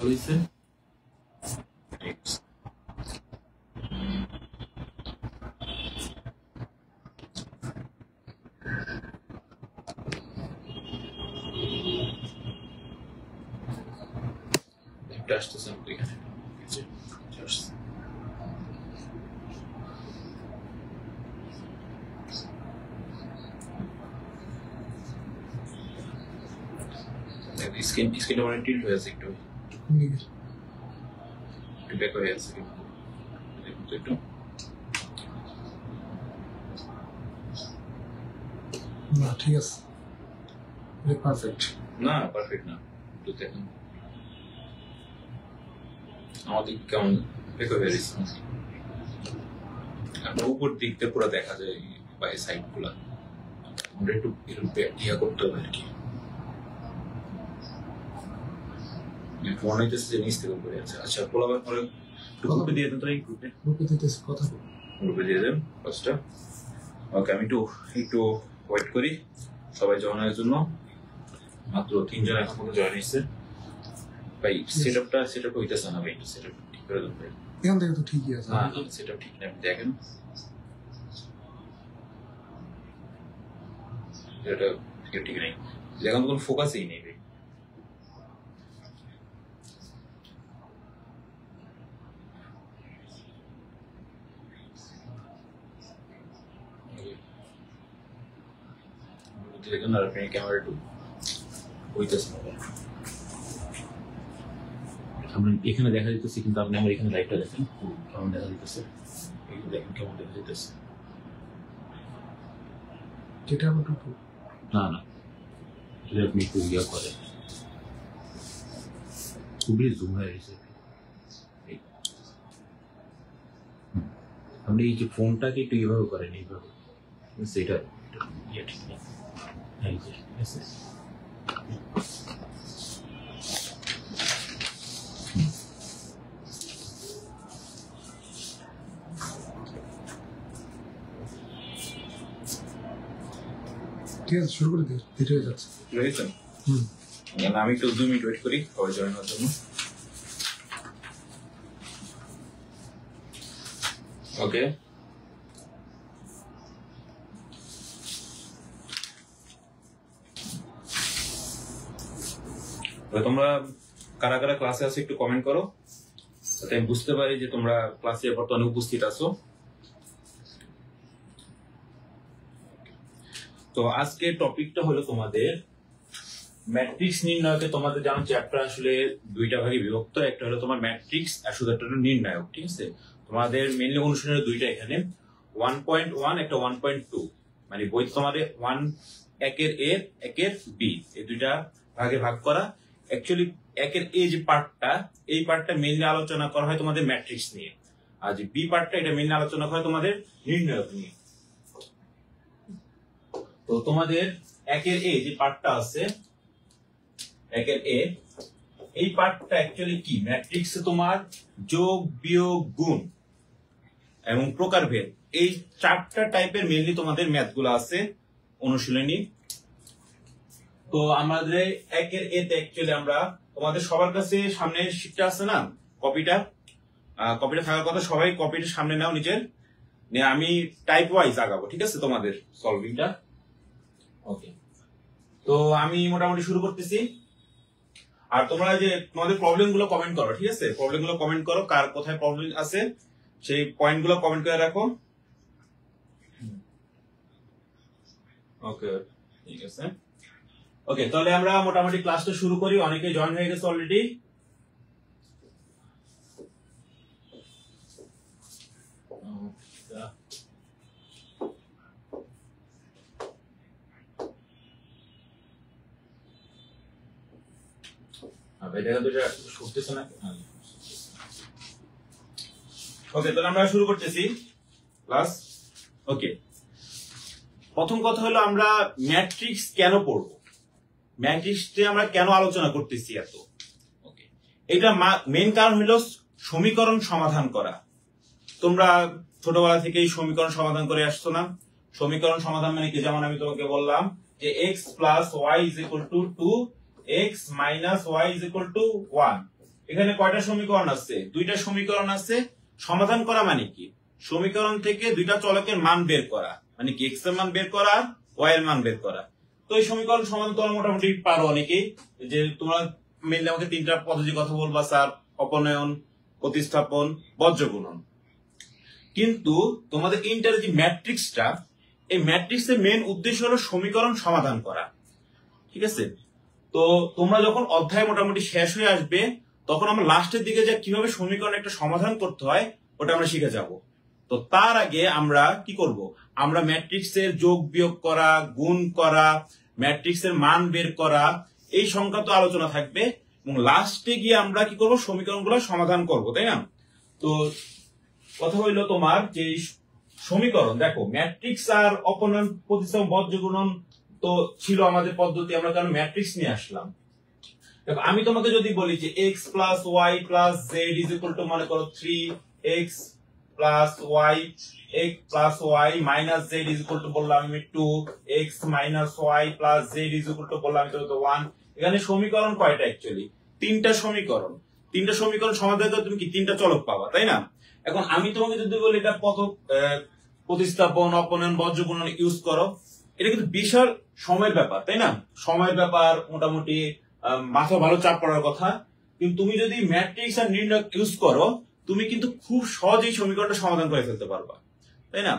হইছে x এটা আসতেছে না এখানে স্ক্রিন অনেক টিল্ট হয়ে আছে একটু ব্যাক হয়ে আছে একটু না ঠিক আছে পারফেক্ট না পারফেক্ট না তো দেখুন আমাদের কেমন ব্যাক হয়ে গেছে আপনার উপর দিকতে পুরো দেখা যায় বাই সাইড গুলা আমরা একটু ইয়া করতে হবে আর কি ফোন হইতেছে যে নিচ থেকে পড়ে আছে আচ্ছা পোলাবার পরে গ্রুপে দিয়ে দেন তো এই গ্রুপে দিতেছি কথা গ্রুপে দিয়ে দেন ফার্স্টটা ওকে আমি একটু ওয়েট করি সবাই জয়েনের জন্য মাত্র 3 জন এখন পর্যন্ত জয়েন হয়েছে ভাই সেটআপ হইতেছে না ভাই সেটআপ ঠিক করে দেন ভাই এখান থেকে তো ঠিকই আছে না সেটআপ ঠিক না দেখেন এটা ঠিক নেই এখন তো কোনো ফোকাসই নেই ভাই দেখেন আর আপনি ক্যামেরা একটু হইতেছে না আমরা এখানে দেখা যেতেছে কিন্তু আপনি আমার এখানে লাইটটা দেখেন কেমন দেখা যেতেছে দেখেন কেমন দেখা যেতেছে যেটা আমার না যদি আপনি একটু ইয়া করেন খুবই জুম হয়ে গেছে আপনি এই যে ফোনটাকে একটু এইভাবে করেন এইভাবে সেটা ইয়ে ঠিক নেই ঠিক আছে শুরু করে দিই দেরি হয়ে যাচ্ছে আমি একটু 2 মিনিট ওয়েট করি সবাই জয়েন হওয়ার জন্য ওকে তোমরা কারা কারা ক্লাসে আছো একটু কমেন্ট করো যাতে আমি বুঝতে পারি যে তোমরা ক্লাসে বর্তমানে উপস্থিত আছো তো আজকে টপিকটা হলো তোমাদের ম্যাট্রিক্স নির্ণয়কে তোমাদের জানো চ্যাপ্টার আসলে দুইটা ভাগে বিভক্ত একটা হলো তোমার ম্যাট্রিক্স আর শুধু একটা হলো নির্ণায়ক ঠিক আছে তোমাদের মেইনলি অনুশীলনের দুইটা এখানে 1.1 একটা 1.2 মানে বই তোমাদের 1 একের এ একের বি এই দুইটা ভাগে ভাগ করা অ্যাকচুয়ালি একের এ যে পার্টটা এই পার্টটা মেইনলি আলোচনা করা হয় তোমাদের ম্যাট্রিক্স নিয়ে আর যে বি পার্টটা এটা মেইনলি আলোচনা করা হয় তোমাদের নির্ণায়ক নিয়ে তো তোমাদের একের এ যে পার্টটা আছে একের এ এই পার্টটা অ্যাকচুয়ালি কি ম্যাট্রিক্সে তোমার যোগ বিয়োগ গুণ এবং প্রকারভেদ এই চারটা টাইপের মেইনলি তোমাদের ম্যাথগুলো আছে অনুশীলনী তো আমাদের একের এ তে অ্যাকচুয়ালি আমরা তোমাদের সবার কাছে সামনে শিটটা আছে না কপিটা থাকার কথা সবাই কপিটা সামনে নাও নিজের নিয়ে আমি টাইপ ওয়াইজ আগাবো ঠিক আছে তোমাদের সলভিংটা ওকে তো আমি মোটামুটি শুরু করতেছি আর তোমরা যে তোমাদের প্রবলেম গুলো কমেন্ট করো ঠিক আছে প্রবলেম গুলো কমেন্ট করো কার কোথায় প্রবলেম আছে সেই পয়েন্ট গুলো কমেন্ট করে রাখো ওকে ঠিক আছে ওকে তাহলে আমরা মোটামুটি ক্লাসটা শুরু করি অনেকে জয়েন হয়ে গেছে অলরেডি ওকে তাহলে আমরা শুরু করতেছি ক্লাস ওকে প্রথম কথা হলো আমরা ম্যাট্রিক্স কেন পড়বো ম্যাট্রিক্সে আমরা কেন আলোচনা করতেছি এত ওকে এটা মেইন কারণ হলো সমীকরণ সমাধান করা তোমরা ছোটবেলা থেকেই সমীকরণ সমাধান করে আসছো না সমীকরণ সমাধান মানে কি যেমন আমি তোমাকে বললাম যে x + y = 2 x - y = 1 এখানে কয়টা সমীকরণ আছে? দুইটা সমীকরণ আছে। সমাধান করা মানে কি? সমীকরণ থেকে দুইটা চলকের মান বের করা, মানে কি এক্স এর মান বের করা আর ওয়াই এর মান বের করা। তো এই সমীকরণ সমাধান তোমরা মোটামুটি পারো অনেকেই, যে তোমরা মেনলি আমাকে তিনটা পদ্ধতির কথা বলবা, স্যার অপনয়ন, প্রতিস্থাপন, বজ্রগুণন। কিন্তু তোমাদের ইন্টারের যে ম্যাট্রিক্সটা, এই ম্যাট্রিক্সের মেন উদ্দেশ্য হলো সমীকরণ সমাধান করা, ঠিক আছে? তো তোমরা যখন অধ্যায় মোটামুটি শেষ হয়ে আসবে, তখন আমরা লাস্টের দিকে যে কিভাবে সমীকরণ একটা সমাধান করতে হয় ওটা আমরা শিখে যাব। তো তার আগে আমরা কি করব? আমরা ম্যাট্রিক্সের যোগ বিয়োগ করা, গুণ করা, ম্যাট্রিক্সের মান বের করা, এই সংক্রান্ত আলোচনা থাকবে, এবং লাস্টে গিয়ে আমরা কি করব? সমীকরণগুলো সমাধান করব, তাই না? তো কথা হইলো তোমার যে সমীকরণ, দেখো ম্যাট্রিক্স আর অপনয়ন, প্রতিস্থাপন, বজ্রগুণন তো ছিল আমাদের পদ্ধতি, আমরা কেন ম্যাট্রিক্স নিয়ে আসলাম? দেখো আমি তোমাকে যদি বলি যে x plus y plus z is equal to, মনে করো 3x plus y, x plus y minus z is equal to বললাম আমি 2x minus y plus z is equal to বললাম আমি তো 1। এখানে সমীকরণ কয়টা? অ্যাকচুয়ালি তিনটা সমীকরণ। তিনটা সমীকরণ সমাধান করে তুমি কি তিনটা চলক পাবা, তাই না? এখন আমি তোমাকে যদি বলি এটা প্রতিস্থাপন, অপনয়ন, বজ্রগুণন ইউজ করো, এটা কিন্তু বিশাল সময়ের ব্যাপার, তাই না? সময়ের ব্যাপার, মোটামুটি মাথা ভালো চাপ পড়ার কথা। কিন্তু তুমি যদি ম্যাট্রিক্স আর নির্ণয় ইউজ করো, তুমি কিন্তু খুব সহজেই সমীকরণটা সমাধান করে ফেলতে পারবা, তাই না?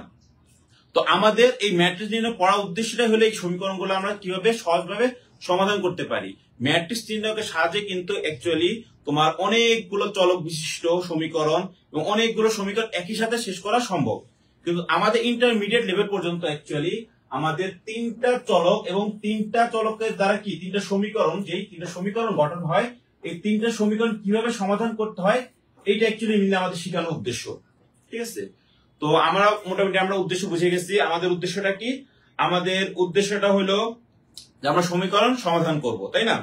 তো আমাদের এই ম্যাট্রিক্স নির্ণয় পড়ার উদ্দেশ্যটা হলো এই সমীকরণগুলো আমরা কিভাবে সহজভাবে সমাধান করতে পারি। ম্যাট্রিক্স নির্ণয়ের সাহায্যে কিন্তু অ্যাকচুয়ালি তোমার অনেকগুলো চলক বিশিষ্ট সমীকরণ এবং অনেকগুলো সমীকরণ একই সাথে শেষ করা সম্ভব। কিন্তু আমাদের ইন্টারমিডিয়েট লেভেল পর্যন্ত অ্যাকচুয়ালি আমাদের তিনটা চলক এবং তিনটা চলকের দ্বারা কি তিনটা সমীকরণ, যেই তিনটা সমীকরণ গঠন হয়, এই তিনটা সমীকরণ কিভাবে সমাধান করতে হয়, এইটা অ্যাকচুয়ালি মিলে আমাদের শেখানোর উদ্দেশ্য, ঠিক আছে? তো আমরা মোটামুটি আমরা উদ্দেশ্য বুঝে গেছি। আমাদের উদ্দেশ্যটা কি? আমাদের উদ্দেশ্যটা হলো যে আমরা সমীকরণ সমাধান করব, তাই না?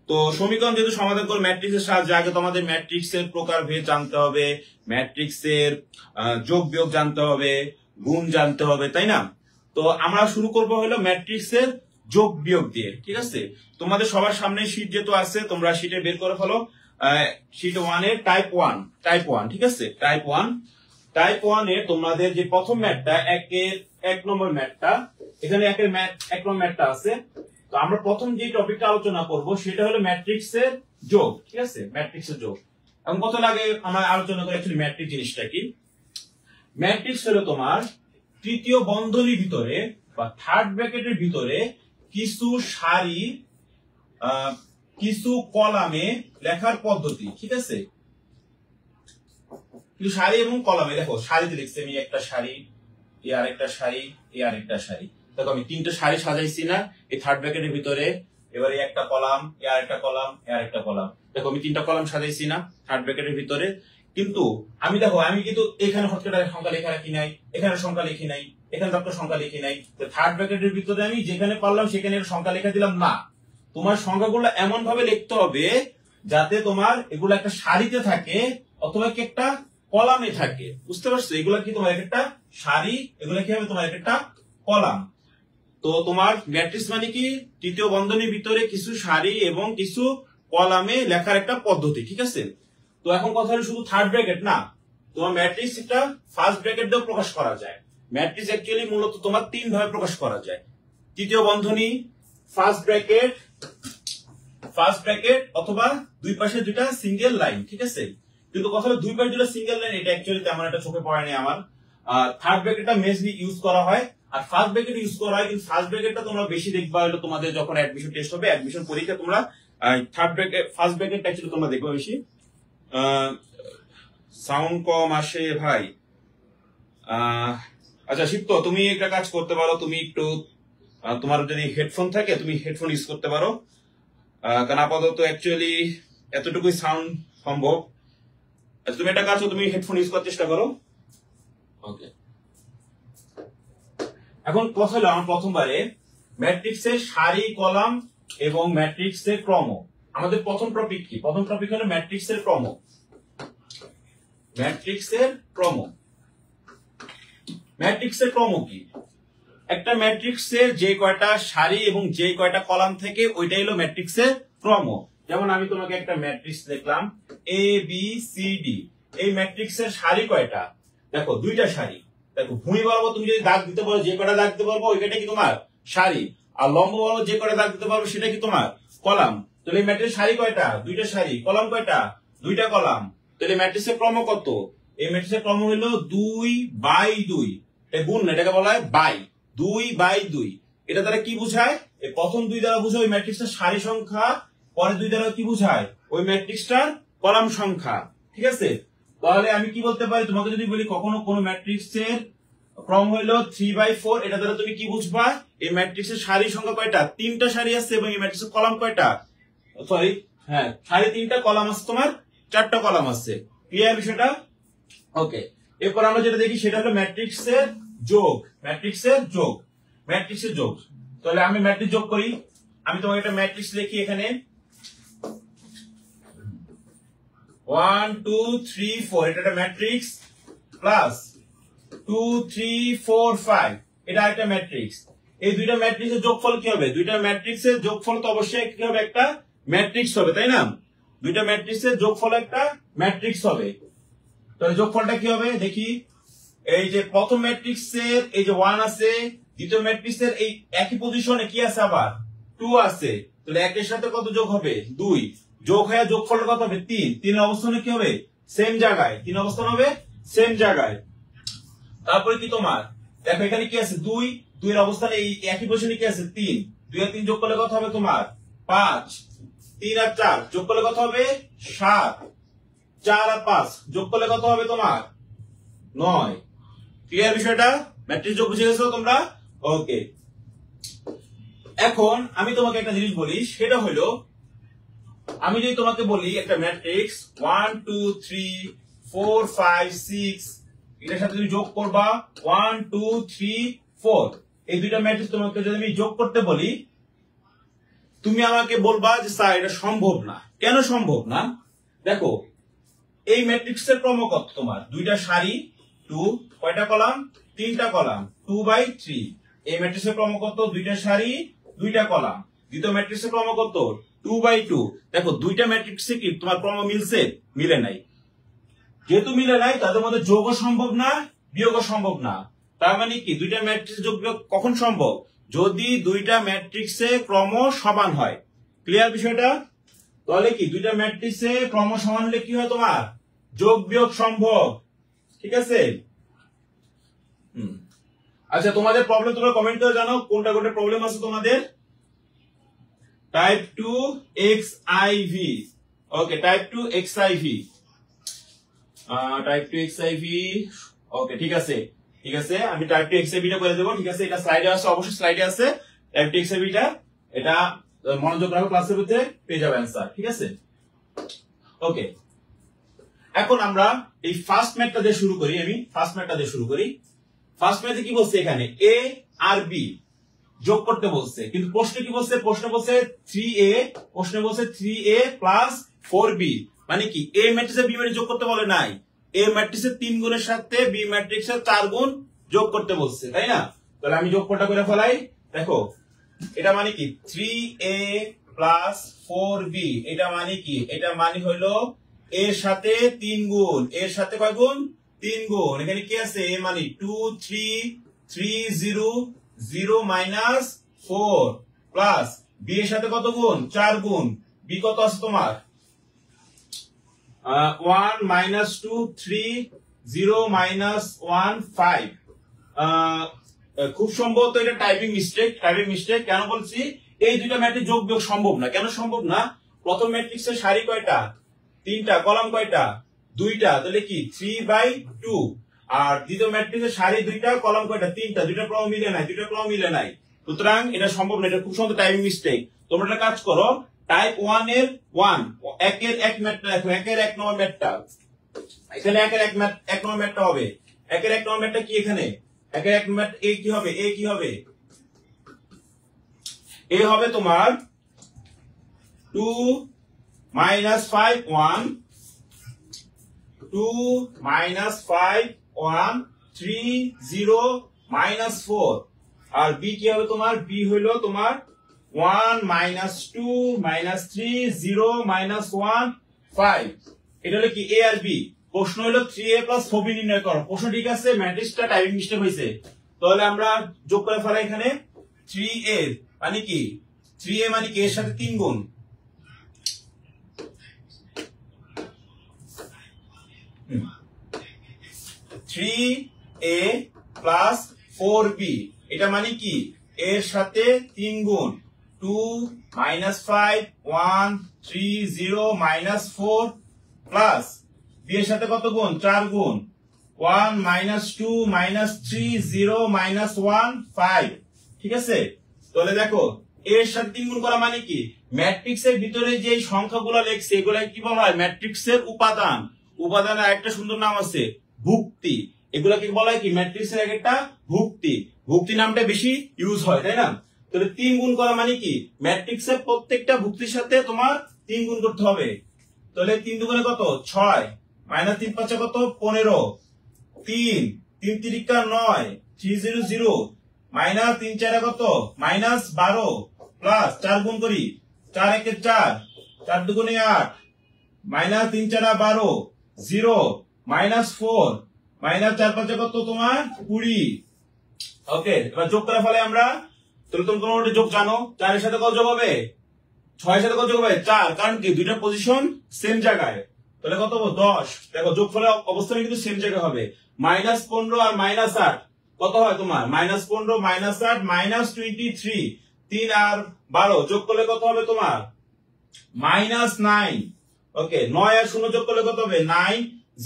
তো সমীকরণ যেহেতু সমাধান করবো ম্যাট্রিক্সের সাহায্যে, আগে তো আমাদের ম্যাট্রিক্সের প্রকারভেদ জানতে হবে, ম্যাট্রিক্সের যোগ বিয়োগ জানতে হবে, গুণ জানতে হবে, তাই না? তো আমরা শুরু করব হলো ম্যাট্রিক্সের যোগ বিয়োগ দিয়ে, ঠিক আছে? তোমাদের সবার সামনে শীট যেহেতু আছে, তোমরা শীটে বের করে ফেলো। শীট 1 এর টাইপ 1, ঠিক আছে? টাইপ 1 এর তোমাদের যে প্রথম ম্যাথটা, এক নম্বর ম্যাথটা, এখানে এক নম্বর ম্যাথটা আছে। তো আমরা প্রথম যে টপিকটা আলোচনা করব সেটা হলো ম্যাট্রিক্সের যোগ, ঠিক আছে? ম্যাট্রিক্সের যোগ। এবং কত লাগে আমরা আলোচনা করি অ্যাকচুয়ালি ম্যাট্রিক্স জিনিসটা কি। ম্যাট্রিক্স হলো তোমার তৃতীয় বন্ধনীর ভিতরে বা থার্ড ব্র্যাকেটের ভিতরে কিছু সারি, কিছু কলামে লেখার পদ্ধতি, ঠিক আছে? কিছু সারি এবং কলামে, দেখো সারিতে লিখছি আমি, একটা সারি, এ আরেকটা সারি, এ আরেকটা সারি। দেখো আমি তিনটা সারি সাজাইছি না এই থার্ড ব্র্যাকেটের ভিতরে। এবারে একটা কলাম, এ আরেকটা কলাম, এ আরেকটা কলাম। দেখো আমি তিনটা কলাম সাজাইছি না থার্ড ব্র্যাকেটের ভিতরে। কিন্তু আমি দেখো আমি কিন্তু এখানে হটকেটার সংখ্যা লেখা রাখি নাই, এখানে সংখ্যা লিখি নাই, এখানে ডক্টর সংখ্যা লিখি নাই। তো থার্ড ব্র্যাকেটের ভিতরে আমি যেখানে পারলাম সেখানে সংখ্যা লেখা দিলাম না। তোমার সংখ্যাগুলো এমন ভাবে লিখতে হবে যাতে তোমার এগুলো একটা সারিতে থাকে অথবা কি একটা কলামে থাকে, বুঝতে পারছো? এগুলা কি তোমার একটা সারি, এগুলা কি হবে তোমার একটা কলাম। তো তোমার ম্যাট্রিক্স মানে কি? তৃতীয় বন্ধনীর ভিতরে কিছু সারি এবং কিছু কলামে লেখার একটা পদ্ধতি, ঠিক আছে? তো এখন কথা হলো শুধু থার্ড ব্র্যাকেট না, তোমার ম্যাট্রিক্স এটা ফার্স্ট ব্র্যাকেট দিয়েও প্রকাশ করা যায়। ম্যাট্রিক্স অ্যাকচুয়ালি মূলত তোমার তিন ভাবে প্রকাশ করা যায়। তৃতীয় বন্ধনী, ফার্স্ট ব্র্যাকেট অথবা দুই পাশে দুইটা সিঙ্গেল লাইন, ঠিক আছে? কিন্তু কথা হলো দুই পাশে দুটো সিঙ্গেল লাইন, এটা অ্যাকচুয়ালি তেমন একটা চোখে পড়ে নাই আমার। থার্ড ব্র্যাকেটটা মেজলি ইউজ করা হয় আর ফার্স্ট ব্র্যাকেট ইউজ করা হয়। কিন্তু ফার্স্ট ব্র্যাকেটটা তোমরা বেশি দেখবা হলো তোমাদের যখন অ্যাডমিশন টেস্ট হবে, অ্যাডমিশন পরীক্ষা, তোমরা ফার্স্ট ব্র্যাকেটটা অ্যাকচুয়ালি তোমরা দেখবা বেশি। সাউন্ড কম আসে ভাই। আচ্ছা শিপ্ত, তুমি একটা কাজ করতে পারো, তুমি একটু তোমার যদি হেডফোন থাকে তুমি হেডফোন ইউজ করতে পারো, কারণ আপাতত অ্যাকচুয়ালি এতটুকুই সাউন্ড সম্ভব। তুমি একটা কাজ, তুমি হেডফোন ইউজ করার চেষ্টা করো। ওকে, এখন কথা হলো আমার প্রথমবারে ম্যাট্রিক্সের সারি, কলাম এবং ম্যাট্রিক্সের ক্রম। আমাদের প্রথম টপিক কি? প্রথম টপিক হলো ম্যাট্রিক্সের ক্রম। ম্যাট্রিক্সের ক্রম কি? একটা ম্যাট্রিক্সের যে কয়টা সারি এবং যে কয়টা কলাম থেকে ওইটাই হলো ম্যাট্রিক্সের ক্রম। যেমন আমি তোমাকে একটা ম্যাট্রিক্স লিখলাম এ বি সি ডি। এই ম্যাট্রিক্সের সারি কয়টা? দেখো দুইটা সারি। দেখো ভূমি বরাবর তুমি যদি দাগ দিতে পারো, যে কয়টা দাগ দিতে পারবো ওইটা কি তোমার সারি, আর লম্ব বরাবর যে কয়টা দাগ দিতে পারবো সেটা কি তোমার কলাম। তাহলে এই ম্যাট্রিক্সের সারি কয়টা? দুইটা সারি। কলাম কয়টা? দুইটা কলাম। তাহলে ম্যাট্রিক্সের ক্রম কত? এই ম্যাট্রিক্সের ক্রম হলো 2/2। এটা গুণ না, এটাকে বলা হয় বাই। 2/2। এটা দ্বারা কি বোঝায়? এই প্রথম 2 দ্বারা বোঝায় ওই ম্যাট্রিক্সের সারি সংখ্যা, পরে 2 দ্বারা কি বোঝায়? ওই ম্যাট্রিক্সটার কলাম সংখ্যা। ঠিক আছে? তাহলে আমি কি বলতে পারি? তোমাকে যদি বলি কখনো কোন ম্যাট্রিক্সের ক্রম হলো 3/4, এটা দ্বারা তুমি কি বুঝবা? এই ম্যাট্রিক্সের সারি সংখ্যা কয়টা? 3টা সারি আছে, এবং এই ম্যাট্রিক্সের কলাম কয়টা? সরি, হ্যাঁ, সারি 3টা, কলাম আছে তোমার 4টা কলাম আছে। ক্লিয়ার বিষয়টা? ওকে, এরপর আমরা যেটা দেখি সেটা হলো ম্যাট্রিক্সের যোগ। ম্যাট্রিক্সের যোগ, ম্যাট্রিক্সের যোগ। তাহলে আমি ম্যাট্রিক্স যোগ করি। আমি তোমাকে একটা ম্যাট্রিক্স লিখি এখানে 1 2 3 4, এটা একটা ম্যাট্রিক্স, প্লাস 2 3 4 5, এটা একটা ম্যাট্রিক্স। এই দুইটা ম্যাট্রিক্সের যোগফল কি হবে? দুইটা ম্যাট্রিক্সের যোগফল তো অবশ্যই কি হবে? একটা ম্যাট্রিক্স হবে, তাই না? দুইটা ম্যাট্রিক্সের যোগফল একটা ম্যাট্রিক্স হবে। তাহলে যোগফলটা কি হবে দেখি। এই যে প্রথম ম্যাট্রিক্সের এই যে 1 আছে, দ্বিতীয় ম্যাট্রিক্সের এই একই পজিশনে কি আছে? আবার 2 আছে। তাহলে একের সাথে কত যোগ হবে? 2 যোগ হয়ে যোগফলটা কত হবে? 3। 3 অবস্থানে কি হবে? সেম জায়গায়। 3 অবস্থান হবে সেম জায়গায়। তারপরে কি তোমার দেখো এখানে কি আছে? 2 এর অবস্থানে এই একই পজিশনে কি আছে? 3। 2 আর 3 যোগ করলে কত হবে তোমার? 5। 3 আর 4 যোগ করলে কত হবে? 7। 4 আর 5 যোগ করলে কত হবে তোমার? 9। ক্লিয়ার বিষয়টা? ম্যাট্রিক্স যোগ বুঝে গেছো তোমরা? ওকে, এখন আমি তোমাকে একটা জিনিস বলি, সেটা হলো আমি যদি তোমাকে বলি একটা ম্যাট্রিক্স 1 2 3 4 5 6, এটার সাথে তুমি যোগ করবা 1 2 3 4, এই দুইটা ম্যাট্রিক্স তোমাকে যদি আমি যোগ করতে বলি, তুমি আমাকে বলবা যে স্যার এটা সম্ভব না। কেন সম্ভব না? দেখো এই ম্যাট্রিক্সের ক্রম কত তোমার? দুইটা সারি, 2, কয়টা কলাম? 3টা কলাম, 2/3। এই ম্যাট্রিক্সের ক্রম কত? দুইটা সারি, 2টা কলাম। দ্বিতীয় ম্যাট্রিক্সের ক্রম কত? 2/2। দেখো দুইটা ম্যাট্রিক্সে কি তোমার ক্রম মিলছে? মিলে নাই। যেহেতু মিলে নাই, তাদের মধ্যে যোগও সম্ভব না, বিয়োগও সম্ভব না। তার মানে কি দুইটা ম্যাট্রিক্স যোগ বিয়োগ কখন সম্ভব? যদি দুইটা ম্যাট্রিক্সে ক্রম সমান হয়। ক্লিয়ার বিষয়টা? তাহলে কি দুইটা ম্যাট্রিক্সে ক্রম সমান হলে কি হয় তোমার? যোগ বিয়োগ সম্ভব। ঠিক আছে? আচ্ছা, তোমাদের প্রবলেম তোমরা কমেন্ট করে জানাও কোনটা কোনটা প্রবলেম আছে তোমাদের। Type 2 XIV। ওকে, টাইপ 2 XIV, টাইপ 2 XIV। ওকে, ঠিক আছে, ঠিক আছে, আমি টাইপ 2 XIV টা করে দেবো। ঠিক আছে, এটা স্লাইডে আছে, অবশ্যই স্লাইডে আছে টাইপ 2 XIV টা। এটা মনোযোগ রাখো, ক্লাসের মধ্যে পেয়ে যাবে অ্যানসার। ঠিক আছে? ওকে, এখন আমরা এই ফার্স্ট ম্যাথটা দিয়ে শুরু করি। আমি ফার্স্ট ম্যাথটা দিয়ে শুরু করি। ফার্স্ট ম্যাথে কি বলছে? এখানে a আর b যোগ করতে বলছে, কিন্তু প্রশ্ন কি বলছে? প্রশ্ন বলছে 3a, প্রশ্ন বলছে 3a প্লাস 4b। মানে কি a ম্যাট্রিক্সে b ম্যাট্রিক্স যোগ করতে বলে নাই, a ম্যাট্রিক্সের 3 গুণের সাথে b ম্যাট্রিক্সের 4 গুণ যোগ করতে বলছে, তাই না? তাহলে আমি যোগফলটা করে ফেলাই। দেখো এটা মানে কি 3a প্লাস 4b, এটা মানে কি? এটা মানে হলো এর সাথে 3 গুণ, এর সাথে কয় গুণ? 3 গুণ। এখানে কি আছে? a মানে 2 3 3 0 0 মাইনাস 4 প্লাস b এর সাথে কত গুণ? 4 গুণ। b কত আছে তোমার? 1 মাইনাস 2 3 0 মাইনাস 1 5। খুব সম্ভবত এটা টাইপিং মিস্টেক। টাইপিং মিস্টেক কেন বলছি? এই দুইটা ম্যাট্রিক্স যোগ বিয়োগ সম্ভব না। কেন সম্ভব না? প্রথম ম্যাট্রিক্সের সারি কয়টা? 3টা, কলাম কয়টা? 2টা। তাহলে কি 3/2। আর দ্বিতীয় ম্যাট্রিক্সের সারি 2টা, কলাম কয়টা? 3টা। 2টা ক্রম মিলে নাই, 2টা ক্রম মিলে নাই। সুতরাং এটা সম্ভব না। এটা খুব সম্ভবত টাইপিং মিস্টেক। তোমরা একটা কাজ করো, টাইপ 1 এর 1 একের এক ম্যাটটা দেখো, একের 1 নম্বর ম্যাটটা এখানে, একের 1 নম্বর ম্যাটটা হবে। একের 1 নম্বর ম্যাটটা কি এখানে? একের 1 ম্যাট এ কি হবে? এ কি হবে? এ হবে তোমার 2 minus 5 1 2 minus 5 1 3 0 minus 4। আর b কি হবে তোমার? b হইলো তোমার 1 -2 -3 0 -1 5 এটা হলো কি a আর b প্রশ্ন হলো 3a + 4b নির্ণয় করো প্রশ্ন ঠিক আছে ম্যাট্রিক্সটা টাইপিং মিস্টেক হইছে তাহলে আমরা যোগ করে ফেলাই এখানে 3a মানে কি 3a মানে কি এর সাথে 3 গুণ 3a + 4b এটা মানে কি এর সাথে 3 গুণ 2 -5 1 3 0 -4 প্লাস b এর সাথে কত গুণ 4 গুণ 1 -2 -3 0 -1 5 ঠিক আছে তাহলে দেখো এর সাথে 3 গুণ করা মানে কি ম্যাট্রিক্সের ভিতরে যে সংখ্যাগুলো লেখছে এগুলা কি বলা হয় ম্যাট্রিক্সের উপাদান উপাদানের একটা সুন্দর নাম আছে ভুক্তি এগুলাকে বলা হয় কি ম্যাট্রিক্সের একটা ভুক্তি ভুক্তি নামটা বেশি ইউজ হয় তাই না তাহলে 3 গুণ করা মানে কি ম্যাট্রিক্সের প্রত্যেকটা ভুক্তির সাথে তোমার 3 গুণ করতে হবে তাহলে 3 দুগুণে কত 6 -3 5 কত 15 3 3 তিরিকা 9 300 -3 4 কত -12 প্লাস 4 গুণ করি 4 1 4 4 দুগুণে 8 -3 4 12 0 -4 -4 5 কত তোমার 20 ওকে এবার যোগ করে ফেলে আমরা তাহলে তুমি কোন যোগ জানো 4 এর সাথে কত যোগ হবে 6 এর সাথে কত যোগ হবে 4 কারণ কি দুইটা পজিশন সেম জায়গায় তাহলে কত হবে 10 দেখো যোগফলের অবস্থান কিন্তু সেম জায়গায় হবে -15 আর -8 কত হয় তোমার -15 -8 -23 3 আর 12 যোগ করলে কত হবে তোমার -9 ওকে 9 আর 0 যোগ করলে কত হবে 9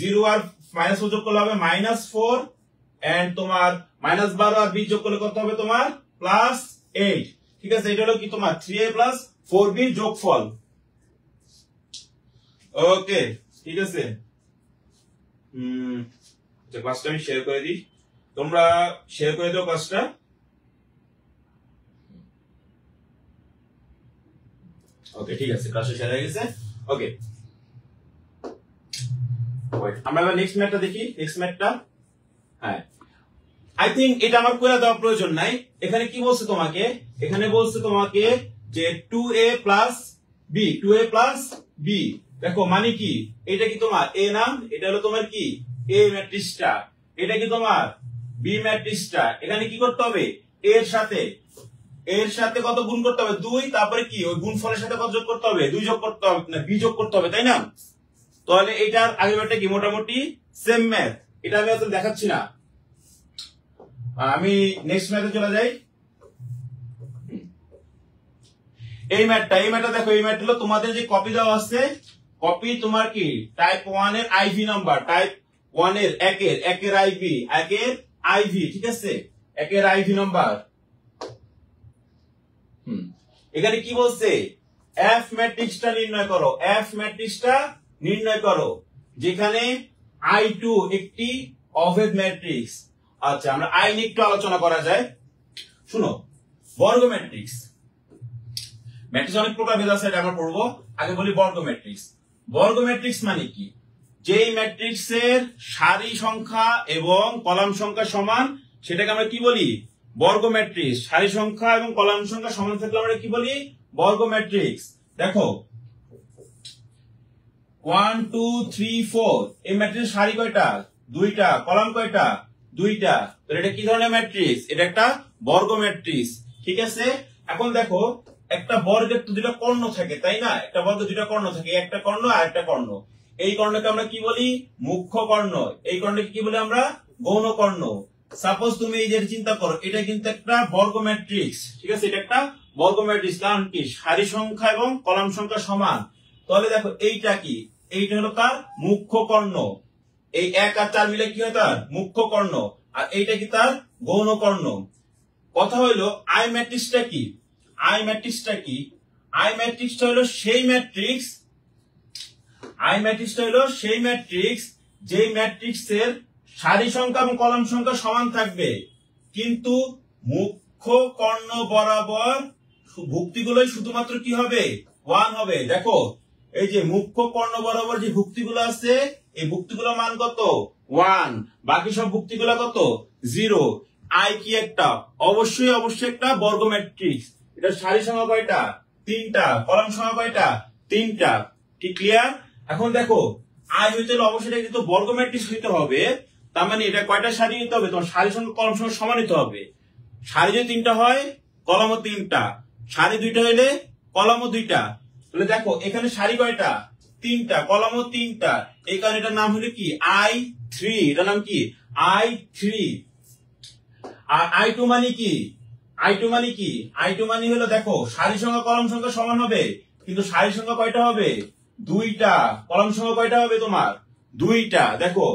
0 আর -4 যোগ করলে হবে -4 এন্ড তোমার -12 আর 20 যোগ করলে কত হবে তোমার +8 ঠিক আছে এটা হলো কি তোমার 3a + 4b যোগফল ওকে ঠিক আছে যে ক্লাসটা আমি শেয়ার করে দিই তোমরা শেয়ার করে দাও ক্লাসটা ওকে ঠিক আছে ক্লাসটা শেয়ার হয়ে গেছে ওকে আমরা এবার নেক্সট ম্যাথটা দেখি নেক্সট ম্যাথটা হ্যাঁ আই থিংক এটা আমার করে দেওয়ার প্রয়োজন নাই এখানে কি বলছে তোমাকে এখানে বলছে তোমাকে যে 2a + b 2a + b দেখো মানে কি এটা কি তোমার a না এটা হলো তোমার কি a ম্যাট্রিক্সটা এটা কি তোমার b ম্যাট্রিক্সটা এখানে কি করতে হবে এর সাথে কত গুণ করতে হবে 2 তারপরে কি ওই গুণফলের সাথে কত যোগ করতে হবে 2 যোগ করতে হবে না b যোগ করতে হবে তাই না তাহলে এটার আগেরটা কি মোটামুটি সেম ম্যাথ এটা আমি আসলে দেখাচ্ছি না আমি নেক্সট ম্যাথে চলে যাই এই ম্যাথটা দেখো এই ম্যাথ হলো তোমাদের যে কপি দেওয়া আছে কপি তোমার কি টাইপ 1 এর আইভি নাম্বার টাইপ 1 এর একের আইভি ঠিক আছে একের আইভি নাম্বার এখানে কি বলছে এফ ম্যাট্রিক্সটা নির্ণয় করো যেখানে I2 একটি অভেদ ম্যাট্রিক্স আচ্ছা আমরা আই নিয়ে একটু আলোচনা করা যায় শুনো বর্গ ম্যাট্রিক্স অনেক প্রকার ভেদ আছে এটা আমরা পড়বো আগে বলি বর্গ ম্যাট্রিক্স মানে কি যেই ম্যাট্রিক্সের সারি সংখ্যা এবং কলাম সংখ্যা সমান সেটাকে আমরা কি বলি বর্গ ম্যাট্রিক্স সারি সংখ্যা এবং কলাম সংখ্যা সমান থাকলে আমরা কি বলি বর্গ ম্যাট্রিক্স দেখো 1 2 3 4 এই ম্যাট্রিক্স সারি কয়টা দুইটা কলাম কয়টা দুইটা তো এটা কি ধরনের ম্যাট্রিক্স এটা একটা বর্গ ম্যাট্রিক্স ঠিক আছে এখন দেখো একটা বর্গের তো দুটো কর্ণ থাকে তাই না একটা বর্গের দুটো কর্ণ থাকে একটা কর্ণ আর একটা কর্ণ এই কর্ণকে আমরা কি বলি মুখ্য কর্ণ এই কর্ণকে কি বলি আমরা গৌণ কর্ণ সাপোজ তুমি এই যে চিন্তা করো এটা কিন্তু একটা বর্গ ম্যাট্রিক্স ঠিক আছে এটা একটা বর্গ ম্যাট্রিক্স কারণ কি সারি সংখ্যা এবং কলাম সংখ্যা সমান তাহলে দেখো এইটা কি এইটা হলো তার মুখ্য কর্ণ এই 1 আর 4 মিলে কি হয় তার মুখ্য কর্ণ আর এইটা কি তার গৌণ কর্ণ কথা হইলো আই ম্যাট্রিক্সটা কি আই ম্যাট্রিক্সটা হলো সেই ম্যাট্রিক্স যেই ম্যাট্রিক্সের সারি সংখ্যা এবং কলাম সংখ্যা সমান থাকবে কিন্তু মুখ্য কর্ণ বরাবর ভুক্তিগুলোই শুধুমাত্র কি হবে 1 হবে দেখো এই যে মুখ্য কর্ণ বরাবর যে ভুক্তিগুলো আছে এই ভুক্তিগুলোর মান কত 1 বাকি সব ভুক্তিগুলো কত 0 আই কি একটা অবশ্যই একটা বর্গ ম্যাট্রিক্স এটা সারি সংখ্যা কয়টা? 3টা। কলাম সংখ্যা কয়টা? 3টা। ঠিক ক্লিয়ার? এখন দেখো আই হইতে হলে অবশ্যই এটা কিন্তু বর্গ ম্যাট্রিক্স হইতে হবে। তার মানে এটা কয়টা সারি হইতে হবে? তোমার সারি সংখ্যা কলাম সংখ্যা সমান হইতে হবে। সারি যদি 3টা হয়, কলামও 3টা। সারি 2টা হইলে কলামও 2টা। তাহলে দেখো এখানে সারি কয়টা? 3টা, কলামও 3টা। এই কারণে এটার নাম হলো কি? I3। এটার নাম কি? I3। আর I2 মানে কি? I2 মানে কি? I2 মানে হলো দেখো সারি সংখ্যা কলাম সংখ্যা সমান হবে, কিন্তু সারি সংখ্যা কয়টা হবে? 2টা। কলাম সংখ্যা কয়টা হবে তোমার? 2টা। দেখো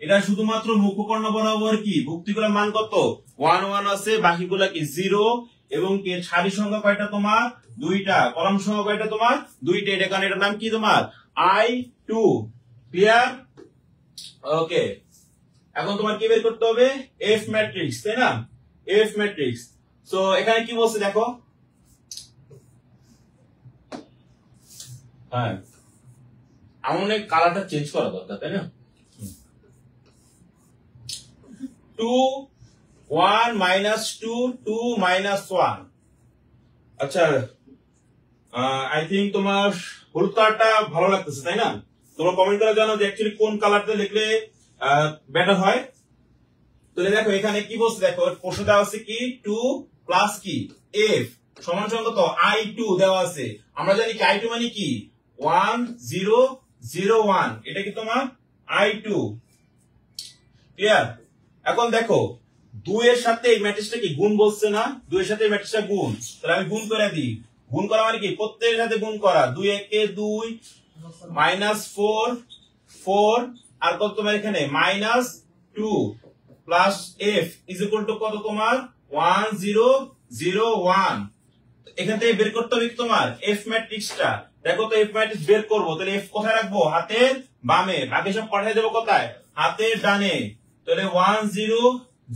এটা শুধুমাত্র মুখকর্ণ বরাবর কি ভুক্তিগুলোর মান কত? 1 1 আছে, বাকিগুলা কি 0। এবং কি সারি সংখ্যা কয়টা তোমার? 2টা। কলাম সংখ্যা কয়টা তোমার? 2টা। এটা কারণে এটার নাম কি তোমার? I2। ক্লিয়ার? ওকে, এখন তোমার কি বের করতে হবে? এফ ম্যাট্রিক্স, তাই না? F matrix. সো এখানে কি বলছে দেখো, হ্যাঁ আমাদের কালারটা চেঞ্জ করা দরকার, তাই না? 2 1 -2 2 -1। আচ্ছা, আই থিঙ্ক তোমার হলুদ কালারটা ভালো লাগতেছে, তাই না? তোমরা কমেন্ট করে জানাও যে অ্যাকচুয়ালি কোন কালারটা লিখলে বেটার হয়। তাহলে দেখো এখানে কি বলছে, দেখো প্রশ্ন দেওয়া আছে কি 2 প্লাস কি এফ সমান সমান কত? I2 দেওয়া আছে। আমরা জানি কি I2 মানে কি? 1 0 0 1। এটা কি তোমার I2। ক্লিয়ার? এখন দেখো 2 এর সাথে এই ম্যাট্রিক্সটা কি গুণ বলছে না? 2 এর সাথে এই ম্যাট্রিক্সটা গুণ। তাহলে আমি গুণ করে দিই। গুণ করা মানে কি? প্রত্যেকের সাথে গুণ করা। 2 একে 2 -4 4 আর কত তোমার এখানে -2 plus F is equal to কত তোমার? 1 0 0 1। এখান থেকে বের করতে হবে তোমার এফ ম্যাট্রিক্সটা। দেখো তো এফ ম্যাট্রিক্স বের করবো, তাহলে এফ কোথায় রাখবো? হাতের বামে। বাকি সব পাঠিয়ে দেবো কোথায়? হাতের ডানে। তাহলে 1 0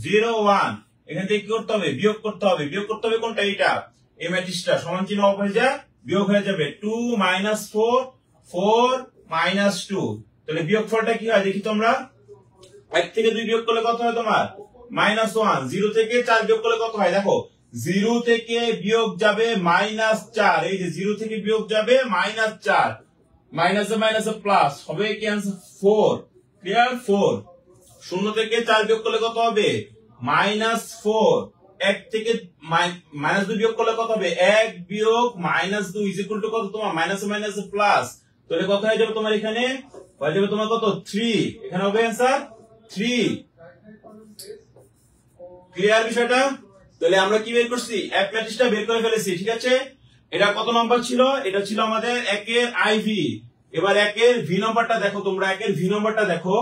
0 1। এখান থেকে কি করতে হবে? বিয়োগ করতে হবে। বিয়োগ করতে হবে কোনটা? এইটা। এই ম্যাট্রিক্সটা সমান চিহ্ন অফ হয়ে যায়, বিয়োগ হয়ে যাবে 2 -4 4 -2। তাহলে বিয়োগফলটা কি হয় দেখি তোমরা। 1 থেকে 2 বিয়োগ করলে কত হয় তোমার? -1। 0 থেকে 4 বিয়োগ করলে কত হয়? দেখো 0 থেকে বিয়োগ যাবে -4। এই যে 0 থেকে বিয়োগ যাবে -4। মাইনাসে মাইনাসে প্লাস হবে কি आंसर 4। ক্লিয়ার? 4। 0 থেকে 4 বিয়োগ করলে কত হবে? -4। 1 থেকে -2 বিয়োগ করলে কত হবে? 1 বিয়োগ -2 ইজ ইকুয়াল টু কত তোমার? মাইনাসে মাইনাসে প্লাস। তাহলে কত হয়ে যাবে তোমার এখানে? হয়ে যাবে তোমার কত? 3। এখানে হবে आंसर 3। ক্লিয়ার বিষয়টা? তাহলে আমরা কি বের করছি? এফ ম্যাট্রিক্সটা বের করে ফেলেছি, ঠিক আছে? এটা কত নাম্বার ছিল? এটা ছিল আমাদের 1 এর আইভি। এবার 1 এর ভি নাম্বারটা দেখো তোমরা। 1 এর ভি নাম্বারটা দেখো।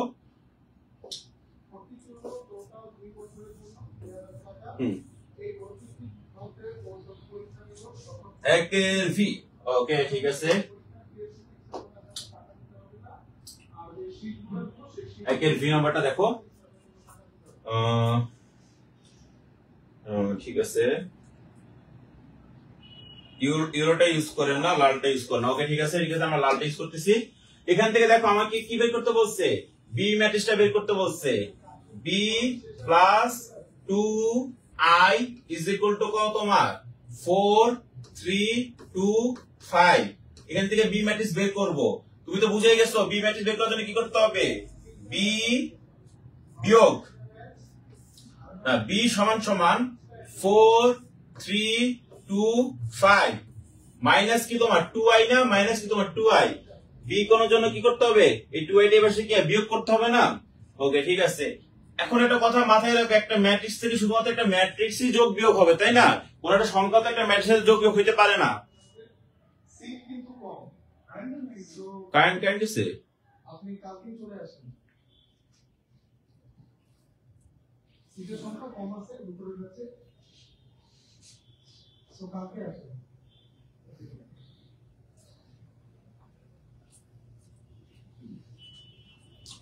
1 এর ভি। ওকে, ঠিক আছে। 1 এর ভি নাম্বারটা দেখো। ঠিক আছে, ইউরোটা ইউজ করেন না, লালটা ইউজ করেন না। ওকে, ঠিক আছে, ঠিক আছে, আমরা লালটা ইউজ করতেছি। এখান থেকে দেখো আমাকে কি বের করতে বলছে? বি ম্যাট্রিক্সটা বের করতে বলছে। B plus 2i is equal to কত তোমার? 4 3 2 5। এখান থেকে বি ম্যাট্রিক্স বের করব। তুমি তো বুঝেই গেছো বি ম্যাট্রিক্স বের করার জন্য কি করতে হবে? বি বিয়োগ বি সমান সমান 4 3 2 5 মাইনাস কি তোমার 2i না? মাইনাস কি তোমার 2i। বি কোন জন্য কি করতে হবে? এই 2i টা এবার কি বিয়োগ করতে হবে না? ওকে, ঠিক আছে। এখন একটা কথা মাথায় রাখো, একটা ম্যাট্রিক্স থেকে শুধুমাত্র একটা ম্যাট্রিক্সই যোগ বিয়োগ হবে, তাই না? কোন একটা সংখ্যা তো একটা ম্যাট্রিক্সের যোগ বিয়োগ হইতে পারে না। কারেন্ট গেছে, আপনি কালকে চলে আসেন। সিটের সংখ্যা কম আছে, দুপুরের কাছে। সো কালকে আসেন।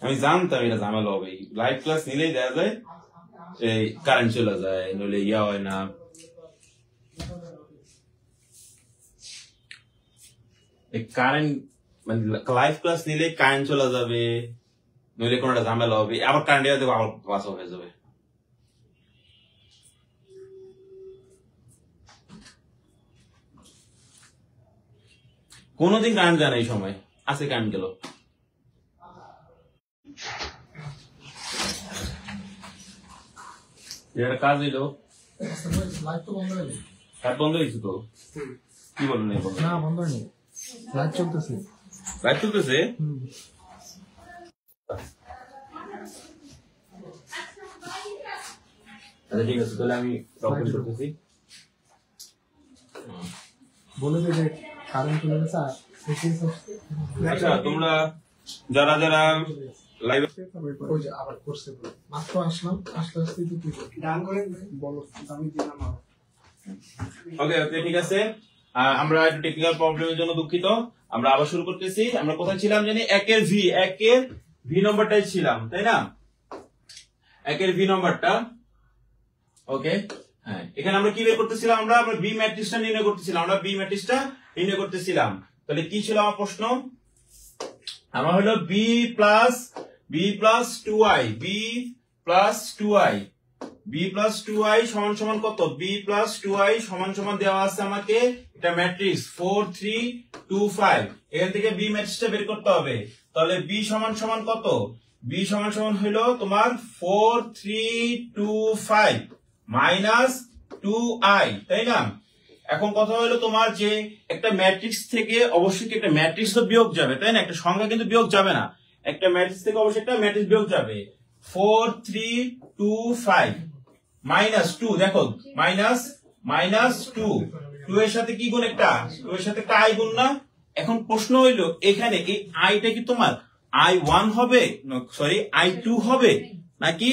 আমি জানতাম এটা ঝামেলা হবে। লাইভ ক্লাস নিলেই দেখা যায় এই কারেন্ট চলে যায়, নইলে ইয়া হয় না। কারেন্ট মানে লাইভ ক্লাস নিলে কারেন্ট চলে যাবে, নইলে কোনটা ঝামেলা হবে। আবার কারেন্ট দেবো, আবার ক্লাস হয়ে যাবে। কোনোদিন কারেন্ট যায় না এই সময়, আছে কারেন্ট গেল। এটা কাজ হইলো, লাইট তো বন্ধ হয়নি। লাইট বন্ধ হয়েছে তো, কি বলবেন? না বন্ধ হয়নি, লাইট চলতেছে। লাইট চলতেছে? আচ্ছা ঠিক আছে, তাহলে আমি ওপেন করতেছি। বলে যে কারেন্ট চলে গেছে। আচ্ছা তোমরা যারা যারা লাইভ ওই যে আবার করছে মাত্র আসলাম, আসতে আসতে তুই ডান করে বলো, আমি দিলাম। ওকে ওকে ঠিক আছে। আমরা একটু টেকনিক্যাল প্রবলেমের জন্য দুঃখিত। আমরা আবার শুরু করতেছি। আমরা কোথায় ছিলাম জানি? একের ভি নম্বরটাই ছিলাম, তাই না? একের ভি নম্বরটা। ওকে হ্যাঁ, এখানে আমরা কি বের করতেছিলাম? আমরা বি ম্যাট্রিক্সটা নির্ণয় করতেছিলাম। তাহলে কি ছিল আমার প্রশ্ন? আমার হলো B plus 2i, B plus 2i সমান সমান কত? বি প্লাস 2i সমান সমান দেওয়া আছে আমাকে এটা ম্যাট্রিক্স 4 3 2 5। এখান থেকে বি ম্যাট্রিক্সটা বের করতে হবে। তাহলে বি সমান সমান কত? বি সমান সমান হলো তোমার 4 3 2 5 মাইনাস 2i, তাই না? এখন কথা হলো তোমার যে একটা ম্যাট্রিক্স থেকে অবশ্যই একটা ম্যাট্রিক্স তো বিয়োগ যাবে, তাই না? একটা সংখ্যা কিন্তু বিয়োগ যাবে না। একটা ম্যাট্রিক্স থেকে অবশ্যই একটা ম্যাট্রিক্স বিয়োগ যাবে। 4 3 2 5 মাইনাস 2, দেখো মাইনাস 2 এর সাথে কি গুণ? একটা 2 এর সাথে একটা i গুণ না? এখন প্রশ্ন হইলো এখানে এই আইটা কি তোমার i1 হবে, সরি i2 হবে নাকি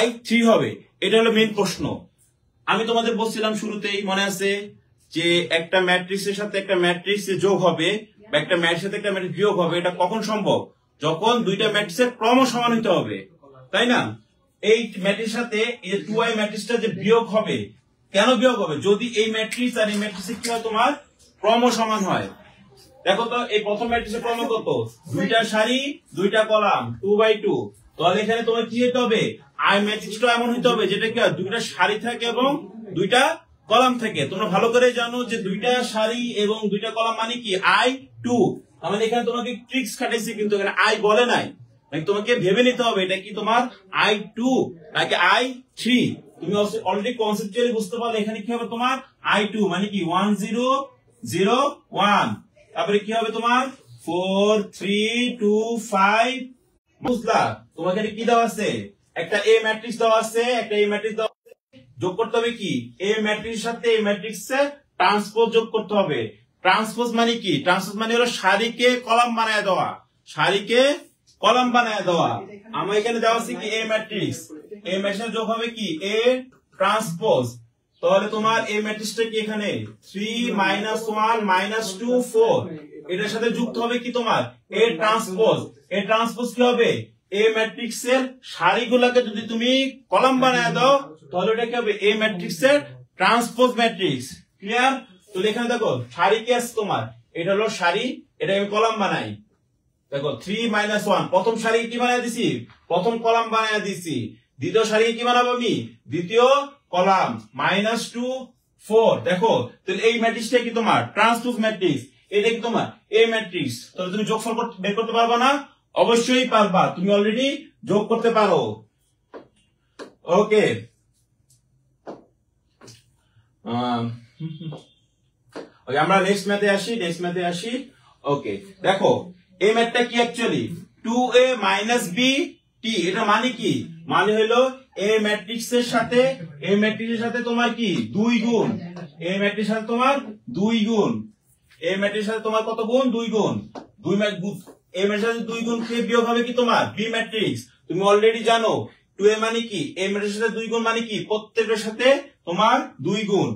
i3 হবে? এটা হলো মেইন প্রশ্ন। আমি তোমাদের বলছিলাম শুরুতেই, মনে আছে যে একটা ম্যাট্রিক্সের সাথে একটা ম্যাট্রিক্স যোগ হবে বা একটা ম্যাট্রিক্সের সাথে একটা ম্যাট্রিক্স বিয়োগ হবে। এটা কখন সম্ভব? যখন দুইটা ম্যাট্রিক্সের ক্রম সমান হতে হবে, তাই না? এই ম্যাট্রিক্সের সাথে এই 2i ম্যাট্রিক্সটা যে বিয়োগ হবে, কেন বিয়োগ হবে? যদি এই ম্যাট্রিক্স আর এই ম্যাট্রিক্সে কি হয় তোমার ক্রম সমান হয়। দেখো তো এই প্রথম ম্যাট্রিক্সের ক্রম কত? দুইটা সারি দুইটা কলাম 2/2। তাহলে এখানে তোমার কি হতে হবে? আই ম্যাট্রিক্সটা এমন হতে হবে যেটা কি দুইটা সারি থাকে এবং দুইটা কলাম থাকে। তোমরা ভালো করে জানো যে দুইটা সারি এবং দুইটা কলাম মানে কি i2। তাহলে এখানে তোমাকে ট্রিক্স খাটাইছি, কিন্তু এখানে আই বলে নাই। তোমাকে ভেবে নিতে হবে এটা কি তোমার i2 নাকি i3। তুমি অলরেডি কনসেপচুয়ালি বুঝতে পারলে এখানে কি হবে তোমার i2 মানে কি 1 0 0 1। তারপরে কি হবে তোমার 4 3 2 5। বুঝলা? তোমার এখানে কি দেওয়া আছে? একটা এ ম্যাট্রিক্স দেওয়া আছে, যোগ করতে হবে কি এ ম্যাট্রিক্সের সাথে এই ম্যাট্রিক্সের ট্রান্সপোজ যোগ করতে হবে। ট্রান্সপোজ মানে কি? ট্রান্সপোজ মানে হলো সারিকে কলাম বানায় দেওয়া, আমার এখানে দেওয়া আছে কি এ ম্যাট্রিক্স, এ ম্যাট্রিক্সের যোগ হবে কি এ ট্রান্সপোজ। তাহলে তোমার এ ম্যাট্রিক্সটা কি এখানে 3 -1 -2 4, এটার সাথে যুক্ত হবে কি তোমার এ ট্রান্সপোজ। এ ট্রান্সপোজ কি হবে? এ ম্যাট্রিক্সের সারিগুলোকে যদি তুমি কলাম বানায় দাও তাহলে এটা কি হবে? এ ম্যাট্রিক্সের ট্রান্সপোজ ম্যাট্রিক্স। ক্লিয়ার? তো এখানে দেখো সারি কি আছে তোমার, এটা হলো সারি, এটা আমি কলাম বানাই। দেখো 3 -1 প্রথম সারি কি বানায় দিছি? প্রথম কলাম বানায় দিছি। দ্বিতীয় সারি কি বানাবো আমি? দ্বিতীয় কলাম -2 4। দেখো তাহলে এই ম্যাট্রিক্সটা কি তোমার ট্রান্সপোজ ম্যাট্রিক্স, এটা কি তোমার এ ম্যাট্রিক্স। তাহলে তুমি যোগফল বের করতে পারবা না? অবশ্যই পারবা, তুমি অলরেডি যোগ করতে পারো। ওকে আমরা নেক্সট ম্যাথে আসি। ওকে দেখো এই ম্যাথটা কি অ্যাকচুয়ালি 2a - b t। এটা মানে কি? মানে হলো এ ম্যাট্রিক্সের সাথে তোমার কি 2 গুণ। এ ম্যাট্রিক্সের সাথে তোমার 2 গুণ। এ ম্যাট্রিক্সের সাথে তোমার কত গুণ? 2 গুণ। এ ম্যাট্রিক্সের সাথে 2 গুণ খেয়ে বিয়োগ হবে কি তোমার বি ম্যাট্রিক্স। তুমি অলরেডি জানো 2a মানে কি? এ ম্যাট্রিক্সের সাথে 2 গুণ মানে কি? প্রত্যেকটার সাথে তোমার 2 গুণ।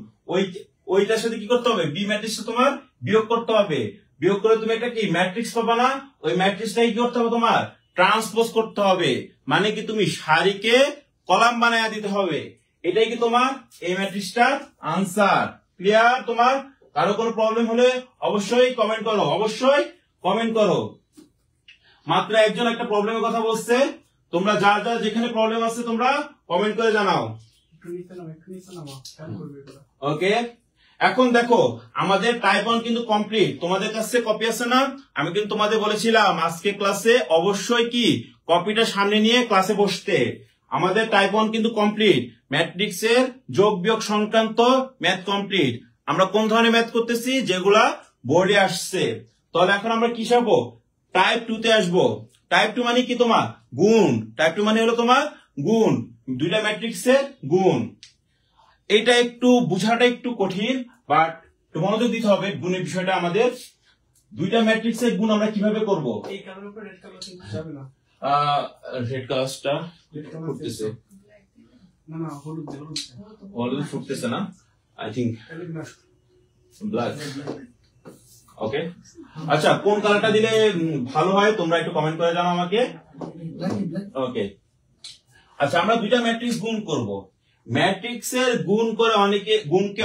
ওইটার সাথে কি করতে হবে? বি ম্যাট্রিক্সটা তোমার বিয়োগ করতে হবে। বিয়োগ করে তুমি একটা কি ম্যাট্রিক্স পাবা না? ওই ম্যাট্রিক্সটাই কি করতে হবে তোমার? ট্রান্সপোজ করতে হবে। মানে কি তুমি সারিকে কলাম বানায় দিতে হবে। এটাই কি তোমার এই ম্যাট্রিক্সটার আনসার। ক্লিয়ার? তোমার কারো কোনো প্রবলেম হলে অবশ্যই কমেন্ট করো। মাত্র একজন একটা প্রবলেমের কথা বলছে, তোমরা যার যেখানে প্রবলেম আছে তোমরা কমেন্ট করে জানাও। ওকে এখন দেখো আমাদের টাইপ 1 কিন্তু কমপ্লিট। তোমাদের কাছে কপি আছে না? আমি কিন্তু তোমাদের বলেছিলাম আজকে ক্লাসে অবশ্যই কি কপিটা সামনে নিয়ে ক্লাসে বসতে। আমাদের টাইপ 1 কিন্তু কমপ্লিট। ম্যাট্রিক্সের যোগ বিয়োগ সংক্রান্ত ম্যাথ কমপ্লিট। আমরা কোন ধরনের ম্যাথ করতেছি? যেগুলা বোর্ডে আসছে। তাহলে এখন আমরা কি যাবো? টাইপ 2 তে আসবো। টাইপ 2 মানে কি তোমার গুণ। টাইপ 2 মানে হলো তোমার গুণ, দুইটা ম্যাট্রিক্সের গুণ। এটা একটু বোঝাটা একটু কঠিন, বাট মনোযোগ দিতে হবে গুণের বিষয়টা। আমাদের দুইটা ম্যাট্রিক্সের গুণ আমরা কিভাবে করব? এই কালারের উপর রেড কালার কিন্তু যাবে না। রেড কালারটা ফুটতেছে না না, হলুদ হলুদ ফুটতেছে না, আই থিংক ব্ল্যাক। ওকে, আচ্ছা কোন কালারটা দিলে ভালো হয় তোমরা একটু কমেন্ট করে জানাও আমাকে। ওকে, আচ্ছা আমরা দুইটা ম্যাট্রিক্স গুণ করব। ম্যাট্রিক্সের গুণ করে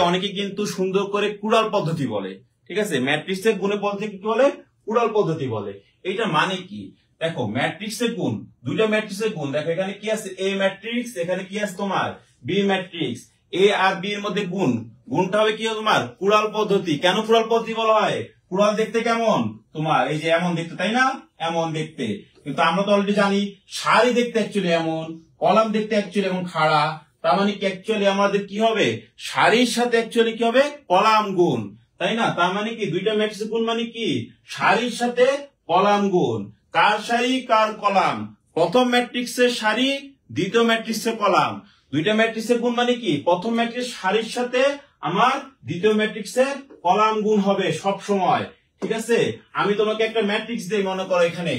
অনেকে কিন্তু সুন্দর করে কুড়াল পদ্ধতি বলে। ঠিক আছে, ম্যাট্রিক্সের গুণের পদ্ধতি কি বলে? কুড়াল পদ্ধতি বলে। এটা মানে কি? দেখো ম্যাট্রিক্সের গুণ, দুইটা ম্যাট্রিক্সের গুণ, দেখো এখানে কি আছে? এ ম্যাট্রিক্স, এখানে কি আছে তোমার? B matrix. এ আর বি এর মধ্যে গুণ, গুণটা হবে কি তোমার? কুড়াল পদ্ধতি। কেন কুড়াল পদ্ধতি বলা হয়? কুড়াল দেখতে কেমন? তোমার এই যে এমন দেখতে, তাই না? এমন দেখতে। কিন্তু আমরা তো অলরেডি জানি সারি দেখতে অ্যাকচুয়ালি এমন, কলাম দেখতে অ্যাকচুয়ালি এমন খাড়া। তার মানে কি অ্যাকচুয়ালি আমাদের কি হবে? সারির সাথে অ্যাকচুয়ালি কি হবে? কলাম গুণ, তাই না? তার মানে কি দুইটা ম্যাট্রিক্সের গুণ মানে কি? সারির সাথে কলাম গুণ। কার সারি কার কলাম? প্রথম ম্যাট্রিক্সের সারি, দ্বিতীয় ম্যাট্রিক্সের কলাম। দুইটা ম্যাট্রিক্সের গুণ মানে কি? প্রথম ম্যাট্রিক্স সারির সাথে আমার দ্বিতীয় ম্যাট্রিক্সের কলাম গুণ হবে সব সময়। ঠিক আছে, আমি তোমাকে একটা ম্যাট্রিক্স দেই, মনে করো এখানে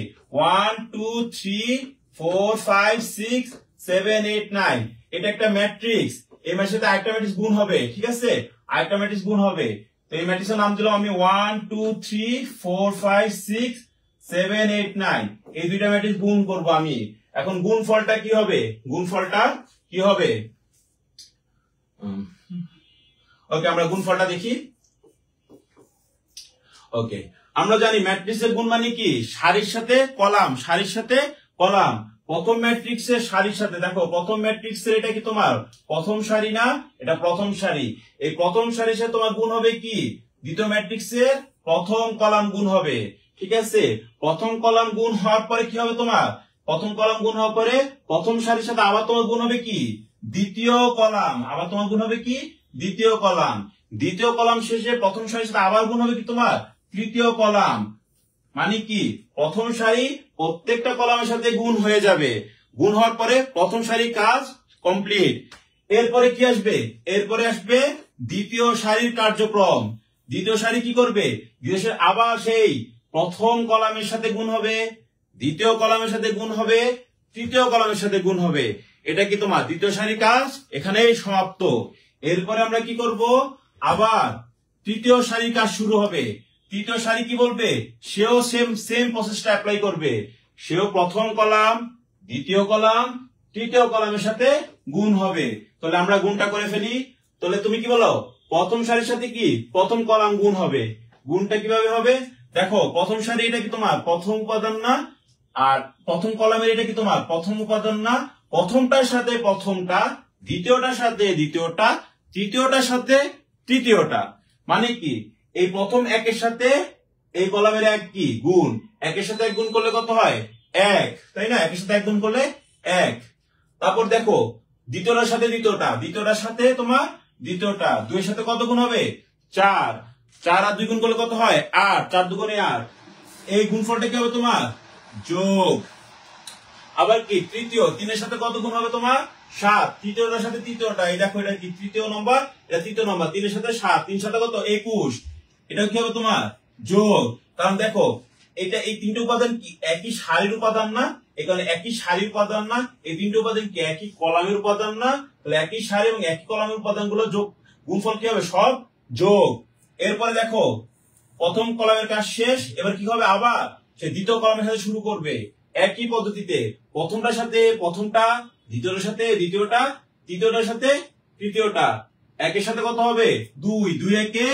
1 2 3 4 5 6 7 8 9, এটা একটা ম্যাট্রিক্স। এই ম্যাট্রিক্সের সাথে আরেকটা ম্যাট্রিক্স গুণ হবে। ঠিক আছে, আরেকটা ম্যাট্রিক্স গুণ হবে। তো এই ম্যাট্রিক্সের নাম দিলাম আমি 1 2 3 4 5 6 7 8 9। এই দুইটা ম্যাট্রিক্স গুণ করব আমি। এখন গুণফলটা কি হবে? গুণফলটা কি হবে? ওকে, আমরা গুণফলটা দেখি। ওকে, আমরা জানি ম্যাট্রিক্সের গুণ মানে কি? সারির সাথে কলাম, সারির সাথে কলাম। প্রথম ম্যাট্রিক্সের সারির সাথে, দেখো প্রথম ম্যাট্রিক্সের এটা কি তোমার প্রথম সারি না? এটা প্রথম সারি। এই প্রথম সারির সাথে তোমার গুণ হবে কি? দ্বিতীয় ম্যাট্রিক্সের প্রথম কলাম গুণ হবে। ঠিক আছে, প্রথম কলাম গুণ হওয়ার পরে কি হবে তোমার? প্রথম কলাম গুণ হওয়ার পরে প্রথম সারির সাথে আবার তোমার গুণ হবে কি? দ্বিতীয় কলাম। আবার তোমার গুণ হবে কি? দ্বিতীয় কলাম। দ্বিতীয় কলাম শেষে প্রথম সারির সাথে আবার গুণ হবে কি তোমার? তৃতীয় কলাম। মানে কি? প্রথম সারি প্রত্যেকটা কলামের সাথে গুণ হয়ে যাবে। গুণ হওয়ার পরে প্রথম সারির কাজ কমপ্লিট। এরপরে কি আসবে? এরপরে আসবে দ্বিতীয় সারির কার্যক্রম। দ্বিতীয় সারি কি করবে? দ্বিতীয় সারি আবার সেই প্রথম কলামের সাথে গুণ হবে, দ্বিতীয় কলামের সাথে গুণ হবে, তৃতীয় কলামের সাথে গুণ হবে। এটা কি তোমার দ্বিতীয় সারির কাজ এখানেই সমাপ্ত। এরপরে আমরা কি করব? আবার তৃতীয় সারির কাজ শুরু হবে। তৃতীয় সারি কি বলবে? সেও সেম প্রসেসটা অ্যাপ্লাই করবে। সেও প্রথম কলাম, দ্বিতীয় কলাম, তৃতীয় কলামের সাথে গুণ হবে। তাহলে আমরা গুণটা করে ফেলি। তাহলে তুমি কি বলো? প্রথম সারির সাথে কি প্রথম কলাম গুণ হবে। গুণটা কিভাবে হবে? দেখো প্রথম সারি এটা কি তোমার প্রথম উপাদান না? আর প্রথম কলামের এটা কি তোমার প্রথম উপাদান না? প্রথমটার সাথে প্রথমটা, দ্বিতীয়টার সাথে দ্বিতীয়টা, তৃতীয়টার সাথে তৃতীয়টা। মানে কি? এই প্রথম একের সাথে এই কলামের এক কি গুণ। একের সাথে এক গুণ করলে কত হয়? এক, তাই না? একের সাথে এক গুণ করলে এক। তারপর দেখো দ্বিতীয়টার সাথে দ্বিতীয়টা, দ্বিতীয়টার সাথে তোমার দ্বিতীয়টা, দুইয়ের সাথে কত গুণ হবে? চার। চার আর দুই গুণ করলে কত হয়? আট। চার দুগুণে আট। এই গুণফলটা কি হবে তোমার? যোগ। আবার কি তৃতীয়, তিনের সাথে কত গুণ হবে তোমার? সাত। তৃতীয়টার সাথে তৃতীয়টা, এই দেখো এটা কি তৃতীয় নম্বর, এটা তৃতীয় নম্বর, তিনের সাথে সাত, তিন সাথে কত? 21। এটা কি হবে তোমার? যোগ। কারণ দেখো এটা এই তিনটে উপাদান কি একই সারির উপাদান না? এখানে একই সারির উপাদান না? এই তিনটে উপাদান কি একই কলামের উপাদান না? তাহলে একই সারি এবং একই কলামের উপাদানগুলো যোগ, গুণফল কি হবে? সব যোগ। এরপরে দেখো প্রথম কলামের কাজ শেষ। এবার কি হবে? আবার সে দ্বিতীয় কলামের সাথে শুরু করবে একই পদ্ধতিতে। প্রথমটার সাথে প্রথমটা, দ্বিতীয়টার সাথে দ্বিতীয়টা, তৃতীয়টার সাথে তৃতীয়টা। একের সাথে কত হবে? দুই। দুই একে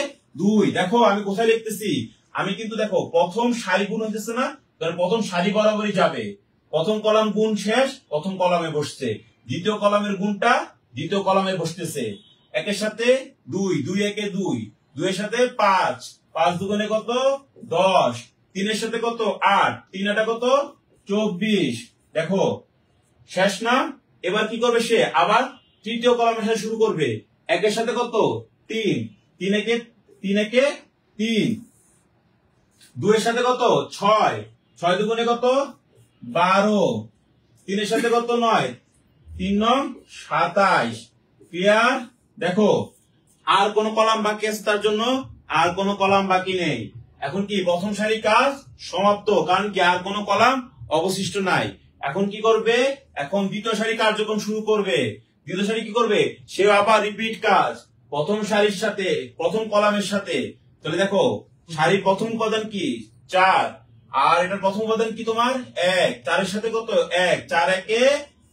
দুই। দেখো আমি কোথায় লিখতেছি? আমি কিন্তু দেখো প্রথম সারি গুণ হইতেছে না? তাহলে প্রথম সারি বরাবরই যাবে। প্রথম কলাম গুণ শেষ, প্রথম কলামে বসছে। দ্বিতীয় কলামের গুণটা দ্বিতীয় কলামে বসতেছে। একের সাথে 2, 2 একে 2, 2 এর সাথে 5, 5 দুগুণে কত 10, 3 এর সাথে কত 8, 3 আটা কত 24। দেখো শেষ না? এবার কি করবে সে আবার তৃতীয় কলামের সাথে শুরু করবে। একের সাথে কত 3, 3 একে 3, 2 এর সাথে কত 6, 6 দুগুণে কত 12, 3 এর সাথে কত 9, 3 9 27। ক্লিয়ার? দেখো আর কোন কলাম বাকি আছে তার জন্য? আর কোন কলাম বাকি নেই। এখন কি প্রথম সারি কাজ সমাপ্ত, কারণ কি আর কোন কলাম অবশিষ্ট নাই। এখন কি করবে? এখন দ্বিতীয় সারি কার্যক্রম শুরু করবে। দ্বিতীয় সারি কি করবে? সে আবার রিপিট কাজ প্রথম সারির সাথে, প্রথম কলামের সাথে। তাহলে দেখো সারির প্রথম উপাদান কি 4, আর এটার প্রথম উপাদান কি তোমার 1, 4 এর সাথে কত 1, 4 একে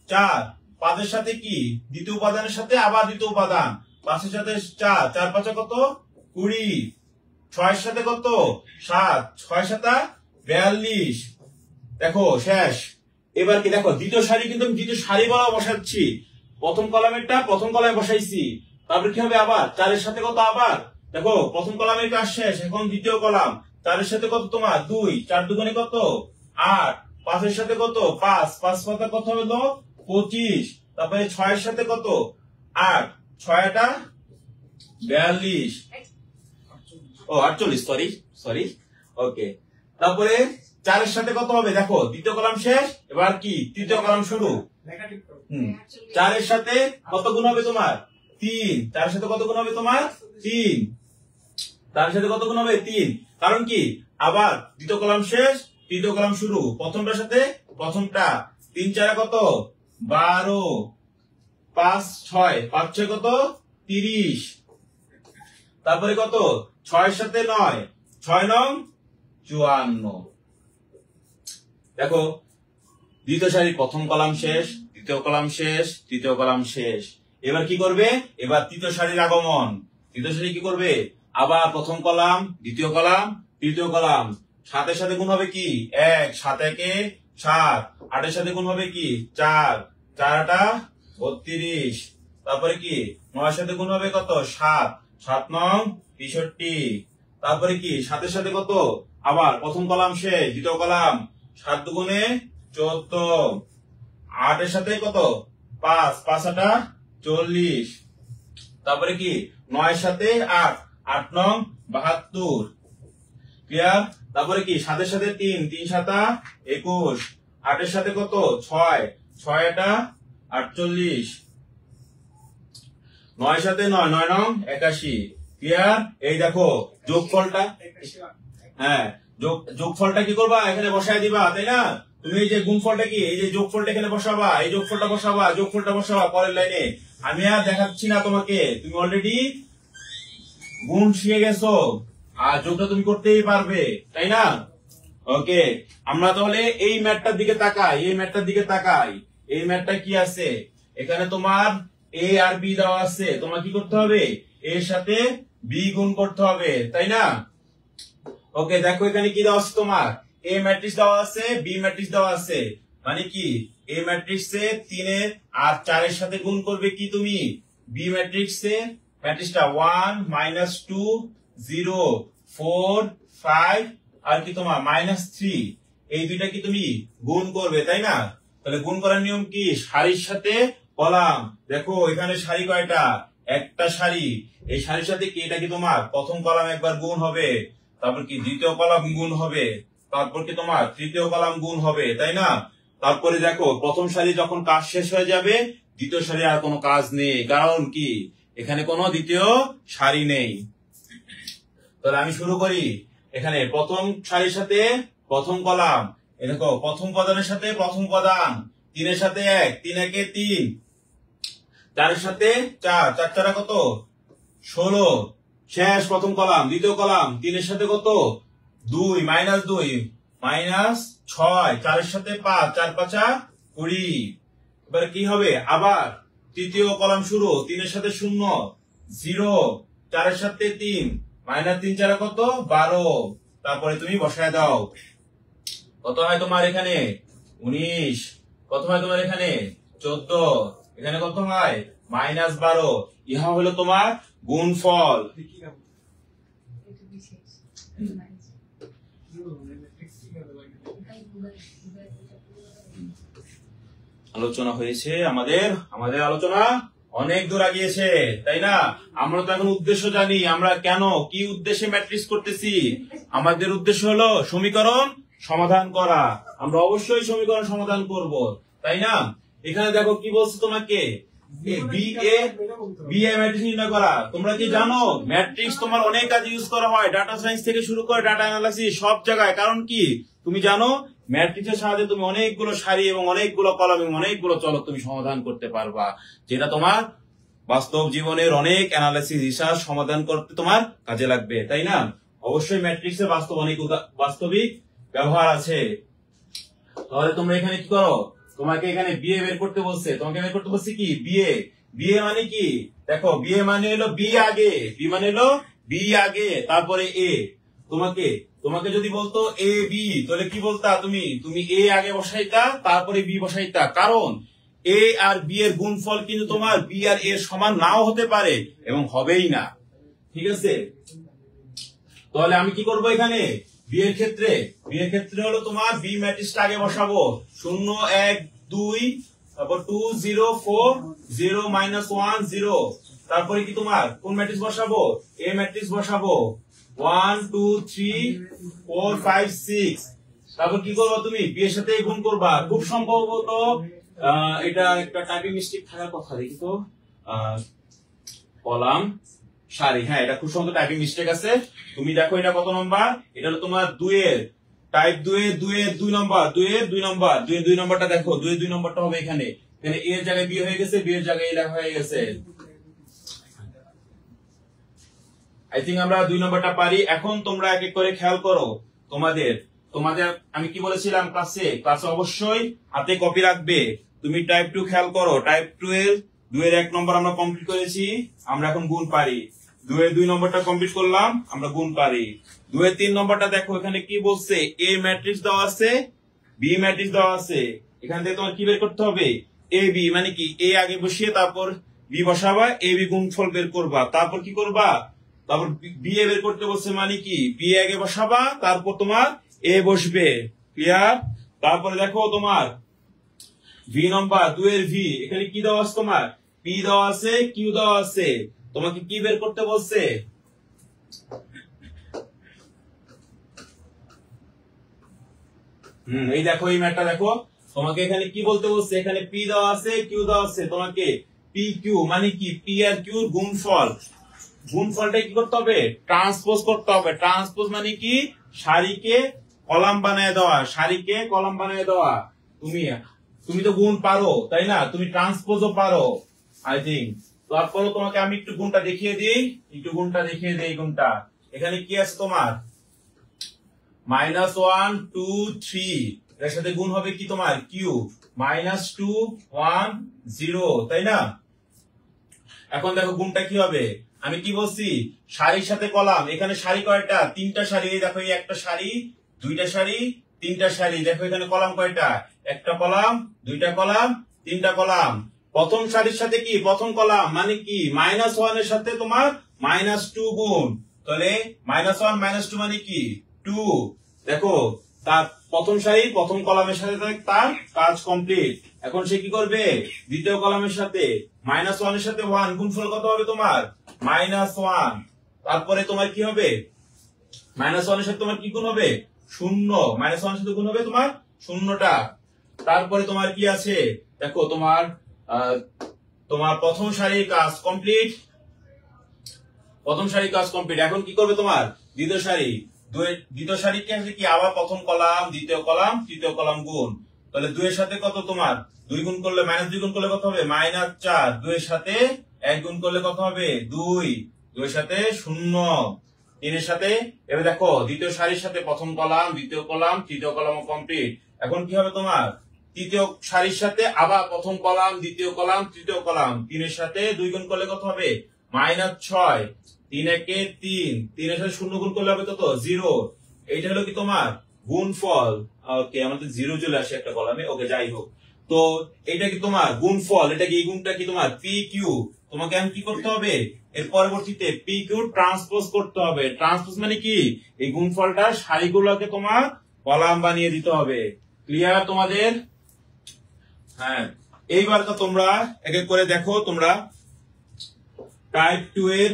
4, 5 এর সাথে কি দ্বিতীয় উপাদানের সাথে আবার দ্বিতীয় উপাদান, 5 এর সাথে 4, 4 5 কত 20, 6 এর সাথে কত 7, 6 7 42। দেখো শেষ। এবার কি দেখো দ্বিতীয় সারি কিন্তু আমি দ্বিতীয় সারি বলা বসাচ্ছি, প্রথম কলামেরটা প্রথম কলামে বসাইছি। তারপর কি হবে আবার 4 এর সাথে কত আবার দেখো প্রথম কলামের কাজ শেষ, এখন দ্বিতীয় কলাম 4 এর সাথে কত তোমার 2, 4 দুগুণে কত 8, 5 এর সাথে কত 5, 5 পাতা কত হলো 25, তারপরে 6 এর সাথে কত 8, 6 আটা 42, ও 48, সরি ওকে। তারপরে 4 এর সাথে কত হবে দেখো দ্বিতীয় কলাম শেষ, এবার কি তৃতীয় কলাম শুরু। 4 এর সাথে কত গুণ হবে তোমার 3, 4 এর সাথে কত গুণ হবে তোমার 3, 4 এর সাথে কত গুণ হবে 3, কারণ কি আবার দ্বিতীয় কলাম শেষ তৃতীয় কলাম শুরু, প্রথমটার সাথে প্রথমটা, 3 4 কত 12, 5 6, 5 6 কত 30, তারপরে কত 6 এর সাথে 9, 6 9 54। দেখো দ্বিতীয় সারির প্রথম কলাম শেষ, দ্বিতীয় কলাম শেষ, তৃতীয় কলাম শেষ। এবার কি করবে? এবার তৃতীয় সারির আগমন। তৃতীয় সারি কি করবে? আবার প্রথম কলাম, দ্বিতীয় কলাম, তৃতীয় কলাম। 7 এর সাথে গুণ হবে কি 1, 7 একে 7, 8 এর সাথে গুণ হবে কি 4, 4 আটা 32, তারপরে কি 9 এর সাথে গুণ হবে কত 7, 7 9 63, তারপরে কি 7 এর সাথে কত আবার প্রথম কলাম শেষ দ্বিতীয় কলাম, 7 দুগুণে 14, 8 এর সাথে কত 5, 5 আটা 40, তারপরে কি 9 এর সাথে 8, 8 9 72। ক্লিয়ার? তারপরে কি 7 এর সাথে 3, 3 7 21, 8 এর সাথে কত 6, 6 আটা 48, 9 এর সাথে 9, 9 9 81। ক্লিয়ার? এই দেখো যোগফলটা, হ্যাঁ যোগফলটা কি করবা এখানে বসায় দিবা, তাই না? তুমি এই যে গুণফলটা কি এই যে যোগফলটা এখানে বসাবা, এই যোগফলটা বসাবা, যোগফলটা বসাবা পরের লাইনে। আমি আর দেখাচ্ছি না তোমাকে, তুমি অলরেডি গুণ শিখে গেছো, আর যোগটা তুমি করতেই পারবে, তাই না? ওকে, আমরা তাহলে এই ম্যাথটার দিকে তাকাই, এই ম্যাথটার দিকে তাকাই। এই ম্যাথটা কি আছে? এখানে তোমার এ আর বি দেওয়া আছে, তোমার কি করতে হবে? এর সাথে বি গুণ করতে হবে, তাই না? ওকে, দেখো এখানে কি দেওয়া আছে তোমার এ ম্যাট্রিক্স দেওয়া আছে, বি ম্যাট্রিক্স দেওয়া আছে। মানে কি এ ম্যাট্রিক্সে 3 এর আর 4 এর সাথে গুণ করবে কি তুমি, বি ম্যাট্রিক্সে ম্যাট্রিক্সটা 1 -2 0 4 5 আর কি তোমার -3, এই দুইটা কি তুমি গুণ করবে, তাই না? তাহলে গুণ করার নিয়ম কি? সারির সাথে কলাম। দেখো এখানে সারি কয়টা? একটা সারি। এই সারির সাথে কি এটা কি তোমার প্রথম কলাম একবার গুণ হবে, তারপর কি দ্বিতীয় কলাম গুণ হবে, তারপর কি তোমার তৃতীয় কলাম গুণ হবে, তাই না? তারপরে দেখো প্রথম সারি যখন কাজ শেষ হয়ে যাবে দ্বিতীয় সারি আর কোনো কাজ নেই, কারণ কি এখানে কোনো দ্বিতীয় সারি নেই। তাহলে আমি শুরু করি। এখানে প্রথম সারির সাথে প্রথম কলাম, এই দেখো প্রথম উপাদানের সাথে প্রথম উপাদান, 3 এর সাথে 1, 3 একে 3, 4 এর সাথে 4, 4 4 কত 16, শেষ প্রথম কলাম। দ্বিতীয় কলাম 3 এর সাথে কত 2 -2 -6, 4 এর সাথে 5, 4 5 20। এবার কি হবে? আবার তৃতীয় কলাম শুরু, 3 এর সাথে 0 0, 4 এর সাথে 3 -3 4 কত 12, তারপরে তুমি বসায় দাও। কত হয় তোমার এখানে 19, কত হয় তোমার এখানে 14, এখানে কত হয় -12 ইহা হলো তোমার গুণফল। আলোচনা হয়েছে আমাদের আলোচনা অনেক দূর আগিয়েছে, তাই না? আমরা তো এখন উদ্দেশ্য জানি, আমরা কেন কি উদ্দেশ্যে ম্যাট্রিক্স করতেছি। আমাদের উদ্দেশ্য হলো সমীকরণ সমাধান করা। আমরা অবশ্যই সমীকরণ সমাধান করব, তাই না? এখানে দেখো কি বলছে তোমাকে, বি এ ম্যাট্রিক্স নির্ণয় করা। তোমরা কি জানো ম্যাট্রিক্স তোমার অনেক কাজে ইউজ করা হয়, ডাটা সায়েন্স থেকে শুরু করে ডাটা অ্যানালাইসিস সব জায়গায়। কারণ কি তুমি জানো ম্যাট্রিক্সের সাহায্যে তুমি অনেকগুলো সারি এবং অনেকগুলো কলাম এবং অনেকগুলো চলক তুমি সমাধান করতে পারবা, যেটা তোমার বাস্তব জীবনের অনেক অ্যানালাইসিস হিসাব সমাধান করতে তোমার কাজে লাগবে, তাই না? অবশ্যই ম্যাট্রিক্সের অনেক বাস্তবিক ব্যবহার আছে। তাহলে তোমরা এখানে কি করো, তোমাকে এখানে বিএ বের করতে বলছে, তোমাকে বের করতে বলছে কি বিএ মানে কি? দেখো বিএ মানে হলো বি আগে, বি মানে হলো বি আগে তারপরে এ। তোমাকে যদি বলতো এ বি, তাহলে কি বলতা তুমি এ আগে বসাইতা তারপরে বি বসাইতা। কারণ এ আর বি এর গুণফল কিন্তু তোমার বি আর এর সমান নাও হতে পারে এবং হবেই না, ঠিক আছে? তাহলে আমি কি করব এখানে বি এর ক্ষেত্রে হলো তোমার বি ম্যাট্রিক্সটা আগে বসাবো, 0 1 2, তারপর 2 0 4 0 -1 0। তারপরে কি তোমার কোন ম্যাট্রিক্স বসাবো? এ ম্যাট্রিক্স বসাবো, 1 2 3 4 5 6। তারপর কি করবা তুমি বি এর সাথে গুণ করবা। খুব সম্ভবত এটা একটা টাইপিং মিস্টেক থাকার কথা, দেখি তো, কলাম সারি, হ্যাঁ এটা খুব সম্ভবত টাইপিং মিস্টেক আছে। তুমি দেখো এটা কত নম্বর, এটা হলো তোমার 2 এর টাইপ 2 এর 2 নম্বর, 2 এর 2 নম্বরটা দেখো, 2 এর 2 নম্বরটা হবে এখানে এ এর জায়গায় বি হয়ে গেছে, বি এর জায়গায় এ লেখা হয়ে গেছে। আই থিংক আমরা 2 নম্বরটা পারি। এখন তোমরা এক এক করে খেয়াল করো, তোমাদের আমি কি বলেছিলাম ক্লাসে অবশ্যই হাতে কপি রাখবে। তুমি টাইপ 2 খেয়াল করো, টাইপ 2 এর 2 এর 1 নম্বর আমরা কমপ্লিট করেছি, আমরা এখন গুণ পারি। 2 এর 2 নম্বরটা কমপ্লিট করলাম, আমরা গুণ পারি। 2 এর 3 নম্বরটা দেখো, এখানে কি বলছে, এ ম্যাট্রিক্স দেওয়া আছে, বি ম্যাট্রিক্স দেওয়া আছে। এখান থেকে তোমার কি বের করতে হবে, এ বি মানে কি এ আগে বসিয়ে তারপর বি বসাবা, এ বি গুণফল বের করবা। তারপর কি করবা, তারপর বি এ বের করতে বলছে মানে কি বি আগে বসাবা তারপর তোমার এ বসবে, ক্লিয়ার? তারপরে দেখো তোমার ভি নম্বর 2 এর ভি, এখানে কি দেওয়া আছে তোমার, পি দেওয়া আছে, কিউ দেওয়া আছে। তোমাকে কি বের করতে বলছে, এই দেখো এই ম্যাটটা দেখো, তোমাকে এখানে কি বলতে বলছে, এখানে পি দেওয়া আছে, কিউ দেওয়া আছে। তোমাকে পি কিউ মানে কি পি আর কিউর গুণফলটা কি করতে হবে, ট্রান্সপোজ করতে হবে। ট্রান্সপোজ মানে কি সারিকে কলাম বানায় দেওয়া, তুমি তো গুণ পারো, তাই না? তুমি ট্রান্সপোজও পারো আই থিংক। তারপরে তোমাকে আমি একটু গুণটা দেখিয়ে দিই, গুণটা এখানে কি আছে তোমার, -1 2 3, এর সাথে গুণ হবে কি তোমার কিউ, -2 1 0, তাই না? এখন দেখো গুণটা কি হবে, আমি কি বলছি সারির সাথে কলাম। এখানে সারি কয়টা, 3টা সারি। দেখো এই একটা সারি, 2টা সারি, 3টা সারি। দেখো এখানে কলাম কয়টা, একটা কলাম, 2টা কলাম, 3টা কলাম। প্রথম সারির সাথে কি প্রথম কলাম মানে কি -1 এর সাথে তোমার -2 গুণ, তাহলে -1 -2 মানে কি 2। দেখো তার প্রথম সারি প্রথম কলামের সাথে তার কাজ কমপ্লিট। এখন সে কি করবে, দ্বিতীয় কলামের সাথে -1 এর সাথে 1 গুণফল কত হবে তোমার -1। তারপরে তোমার কি হবে, -1 এর সাথে তোমার কি গুণ হবে 0, -1 এর সাথে গুণ হবে তোমার 0টা। তারপরে তোমার কি আছে দেখো, তোমার প্রথম সারির কাজ কমপ্লিট, এখন কি করবে তোমার দ্বিতীয় সারি কি আবার প্রথম কলাম, দ্বিতীয় কলাম, তৃতীয় কলাম গুণ। তাহলে 2 এর সাথে কত তোমার 2 গুণ করলে -2 গুণ করলে কত হবে -4, 2 এর সাথে 1 গুণ করলে কত হবে 2, 2 এর সাথে 0, 3 এর সাথে। এবার দেখো দ্বিতীয় সারির সাথে প্রথম কলাম, দ্বিতীয় কলাম, তৃতীয় কলাম কমপ্লিট। এখন কি হবে তোমার তৃতীয় সারির সাথে আবার প্রথম কলাম, দ্বিতীয় কলাম, তৃতীয় কলাম, 3 এর সাথে 2 গুণ করলে কত হবে -6, 3 একে 3, 3 এর সাথে 0 গুণ করলে হবে কত 0। এইটা হলো কি তোমার গুণফল। ওকে, আমাদের 0 চলে আসে একটা কলামে, ওকে যাই হোক। তো এটা কি তোমার গুণফল, এটা কি এই গুণটা কি তোমার পি কিউ, তোমাকে এখন কি করতে হবে এর পরবর্তীতে পি কিউ ট্রান্সপোজ করতে হবে। ট্রান্সপোজ মানে কি এই গুণফলটা সারিগুলোকে তোমার কলাম বানিয়ে দিতে হবে। ক্লিয়ার তোমাদের? হ্যাঁ, এইবার তো তোমরা এক এক করে দেখো। তোমরা টাইপ 2 এর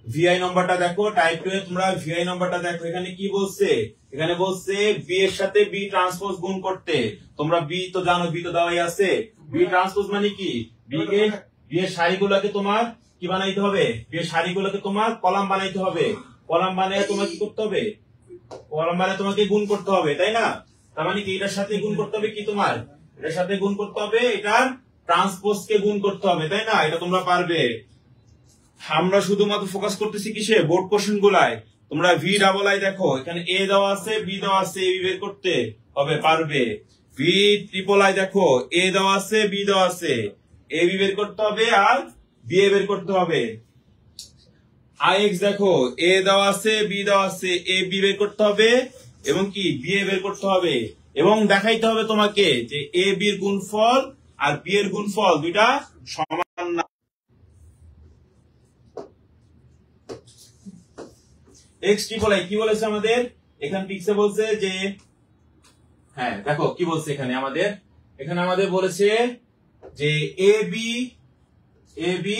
ভিআই নাম্বারটা দেখো। টাইপ 2 এর তোমরা ভিআই নাম্বারটা দেখো। এখানে কি বলছে, এখানে বলছে বি এর সাথে বি ট্রান্সপোজ গুণ করতে। তোমরা বি তো জানো, বি তো দেওয়াই আছে। বি ট্রান্সপোজ মানে কি বি এর সারিগুলোকে তোমার কি বানাইতে হবে, বি এর সারিগুলোকে তোমার কলাম বানাইতে হবে। কলাম বানিয়ে তোমার কি করতে হবে, কলাম বানিয়ে তোমাকে গুণ করতে হবে, তাই না? তার মানে কি এটার সাথে গুণ করতে হবে, কি তোমার এটার সাথে গুণ করতে হবে, এটার ট্রান্সপোজ কে গুণ করতে হবে, তাই না? এটা তোমরা পারবে। আমরা শুধুমাত্র ফোকাস করতেছি কিসে, বোর্ড কোশ্চেন গুলায়। তোমরা ভি ডাবল আই দেখো, এখানে এ দেওয়া আছে, বি দেওয়া আছে, এ বি বের করতে হবে, পারবে। ভি ট্রিপল আই দেখো, এ দেওয়া আছে, বি দেওয়া আছে, এ বি বের করতে হবে আর বি এ বের করতে হবে। আই এক্স দেখো, এ দেওয়া আছে, বি দেওয়া আছে, এ বি বের করতে হবে এবং কি বি এ বের করতে হবে। এবং দেখাইতে হবে তোমাকে যে এ বি এর গুণফল আর বি এর গুণফল দুইটা সমান না। এক্স ট্রিপল আই কি বলেছে আমাদের, এখানে পিক্সে বলছে যে, হ্যাঁ দেখো কি বলছে এখানে আমাদের বলেছে যে এ বি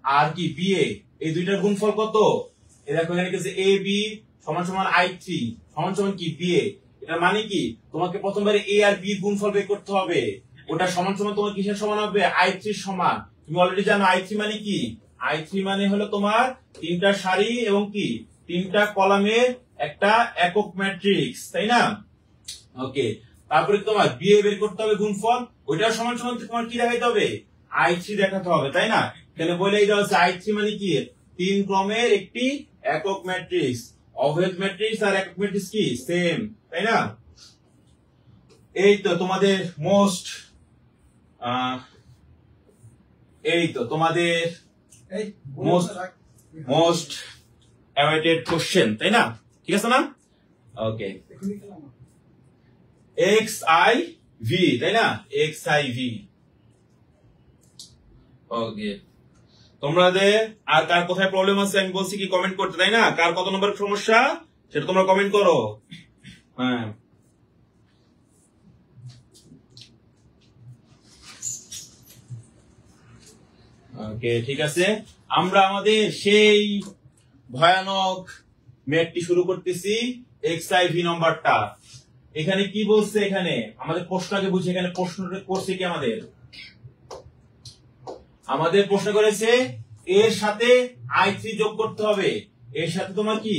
আর কি বি এ, এই দুইটার গুণফল কত। এই দেখো এখানে কি এ বি সমান সমান আই থ্রি সমান সমান কি বি এ। এটা মানে কি তোমাকে প্রথমবারে এ আর বি গুণফল বের করতে হবে। ওটা সমান সমান তোমার কিসের সমান হবে, আই থ্রি সমান। তুমি অলরেডি জানো আই থ্রি মানে কি, আই থ্রি মানে হলো তোমার তিনটা সারি এবং কি তিনটা কলামের একটা একক ম্যাট্রিক্স, তাই না? ওকে, তারপরে তোমার বি এ বের করতে হবে গুণফল, ওইটা সমান সমান তোমার কি দেখাইতে হবে, আই থ্রি দেখাতে হবে, তাই না? এখানে বলেই দেওয়া আছে আই থ্রি মানে কি তিন ক্রমের একটি একক ম্যাট্রিক্স। অভেদ ম্যাট্রিক্স আর একক ম্যাট্রিক্স কি সেম, তাই না? এই তো তোমাদের মোস্ট awaited question, তাই না? ঠিক আছে না? ওকে, এক্স আই ভি, তাই না? X I V. ওকে, তোমাদের আর কার কোথায় প্রবলেম আছে আমি বলছি কি কমেন্ট করতে, তাই না? কার কত নম্বরের সমস্যা সেটা তোমরা কমেন্ট করো। হ্যাঁ, ওকে ঠিক আছে। আমরা আমাদের সেই ভয়ানক ম্যাথটি শুরু করতেছি, এক্স আই ভি নম্বরটা। এখানে কি বলছে, এখানে আমাদের প্রশ্নটাকে বুঝি। এখানে প্রশ্নটা করছে কি আমাদের প্রশ্ন করেছে এর সাথে আই থ্রি যোগ করতে হবে। এর সাথে তোমার কি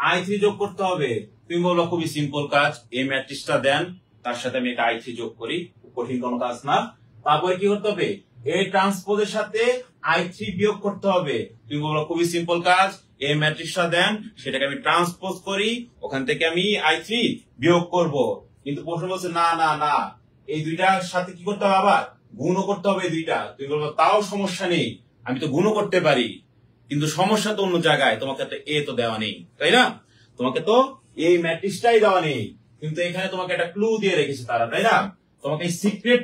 আই থ্রি যোগ করতে হবে। তুমি বলো খুবই সিম্পল কাজ, এই ম্যাট্রিক্সটা দেন, তার সাথে আমি একটা আই থ্রি যোগ করি, কঠিন কোনো কাজ না। তারপরে কি করতে হবে, এই ট্রান্সপোজের সাথে আই থ্রি বিয়োগ করতে হবে। তুমি বলো খুবই সিম্পল কাজ, এই ম্যাট্রিক্সটা দেন, সেটাকে আমি ট্রান্সপোজ করি, ওখান থেকে আমি আই থ্রি বিয়োগ করব। কিন্তু প্রশ্ন বলছে না না না, এই দুইটার সাথে কি করতে হবে, আবার গুণও করতে হবে এই দুইটা। তুমি বলবো তাও সমস্যা নেই, আমি তো গুণও করতে পারি, কিন্তু সমস্যা তো অন্য জায়গায়। তোমাকে একটা এ তো দেওয়া নেই, তাই না? তোমাকে তো এই ম্যাট্রিক্সটাই দেওয়া নেই, কিন্তু এখানে তোমাকে একটা ক্লু দিয়ে রেখেছে তারা, তাই না? তোমাকে সিক্রেট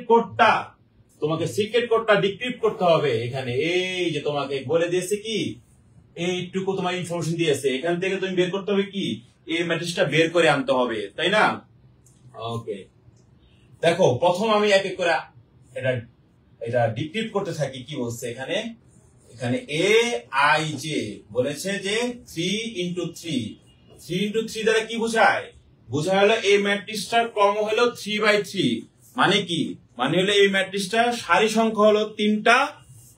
কোডটা ডিক্রিপ্ট করতে হবে। এখানে এই যে তোমাকে বলে দিয়েছে কি, এইটুকু তোমার ইনফরমেশন দিয়েছে, এখান থেকে তুমি বের করতে হবে কি এই ম্যাট্রিক্সটা বের করে আনতে হবে, তাই না? ওকে, দেখো প্রথম আমি এক এক করে এটা ডিক্রিপ্ট করতে থাকি। কি বলছে এখানে এ আই জে বলেছে যে 3 into 3 3 into 3 দ্বারা কি বোঝায় হলো এই ম্যাট্রিক্সটার ক্রম হলো 3/3। মানে কি, মানে হলো এই ম্যাট্রিক্সটার সারি সংখ্যা হলো 3টা,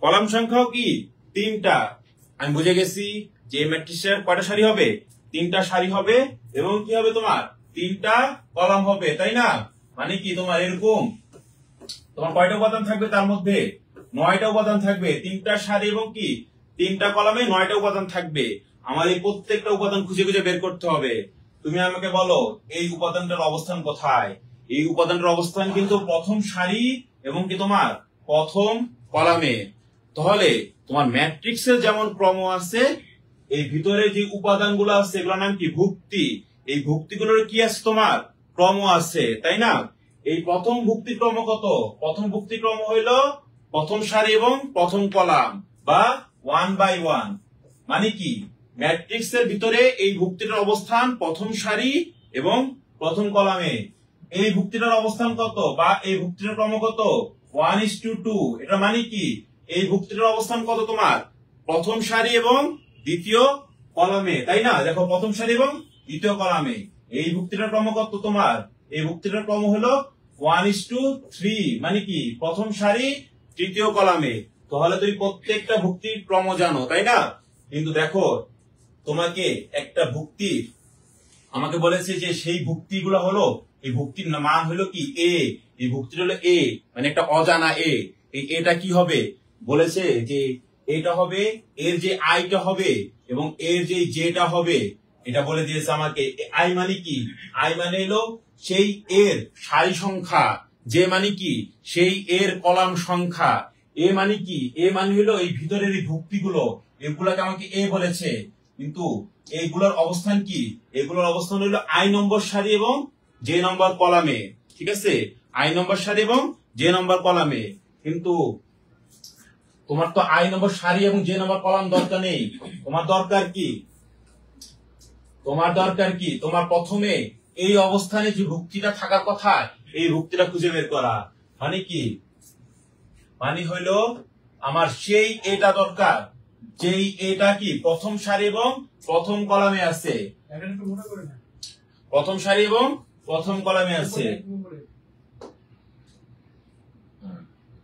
কলাম সংখ্যাও কি 3টা। আমি বুঝে গেছি যে এই ম্যাট্রিক্সের কয়টা সারি হবে, 3টা সারি হবে এবং কি হবে তোমার 3টা কলাম হবে, তাই না? মানে কি তোমার এরকম তোমার কয়টা উপাদান থাকবে, তার মধ্যে 9টা উপাদান থাকবে, 3টা সারি এবং কি 3টা কলামে 9টা উপাদান থাকবে। আমার এই প্রত্যেকটা উপাদান খুঁজে খুঁজে বের করতে হবে। তুমি আমাকে বলো এই উপাদানটার অবস্থান কোথায়। এই উপাদানটার অবস্থান কিন্তু প্রথম সারি এবং কি তোমার প্রথম কলামে। তাহলে তোমার ম্যাট্রিক্সের যেমন ক্রম আছে, এই ভিতরে যে উপাদানগুলো আছে এগুলোর নাম কি ভুক্তি। এই ভুক্তিগুলোর কি আছে তোমার ক্রম আছে, তাই না? এই প্রথম ভুক্তিক্রম কত? প্রথম ভুক্তিক্রম হইল প্রথম সারি এবং প্রথম কলাম বা 1/1। মানে কি ম্যাট্রিক্সের ভিতরে এই ভুক্তিটার অবস্থান প্রথম সারি এবং প্রথম কলামে। এই ভুক্তিটার অবস্থান কত বা এই ভুক্তিটার ক্রম কত? 1:2। এটা মানে কি এই ভুক্তিটার অবস্থান কত তোমার? প্রথম সারি এবং দ্বিতীয় কলামে, তাই না? দেখো প্রথম সারি এবং দ্বিতীয় কলামে। এই ভুক্তিটার ক্রম কত তোমার? এই ভুক্তিটার ক্রম হলো 1:3। মানে কি প্রথম সারি তৃতীয় কলামে। তাহলে তুমি প্রত্যেকটা ভুক্তির ক্রম জানো, তাই না? কিন্তু দেখো তোমাকে একটা ভুক্তি আমাকে বলেছে যে সেই ভুক্তিগুলো হলো, এই ভুক্তির মান হলো কি এ। এই ভুক্তিটা হলো এ, মানে একটা অজানা এ। এই এটা কি হবে বলেছে যে এটা হবে এর যে আইটা হবে এবং এর যে জেটা হবে, এটা বলে দিয়েছে আমাকে। আই মানে কি? আই মানে হলো সেই এর সারি সংখ্যা, যে মানে কি সেই এর কলাম সংখ্যা, এ মানে কি? এ মানে হলো এই ভিতরের এই ভুক্তিগুলো, এগুলাকে আমাকে এ বলেছে। কিন্তু এইগুলোর অবস্থান কি? এগুলোর অবস্থান হলো আই নম্বর সারি এবং জে নম্বর কলামে। ঠিক আছে, আই নম্বর সারি এবং জে নম্বর কলামে। কিন্তু তোমার তো আই নম্বর সারি এবং জে নম্বর কলাম দরকার নেই। তোমার দরকার কি? তোমার দরকার কি? তোমার প্রথমে এই অবস্থানে যে ভুক্তিটা থাকার কথা, এই ভুক্তিটা খুঁজে বের করা। মানে কি? মানে হইলো আমার সেই এটা দরকার, যেই এটা কি প্রথম সারি এবং প্রথম কলামে আছে। প্রথম সারি এবং প্রথম কলামে আছে।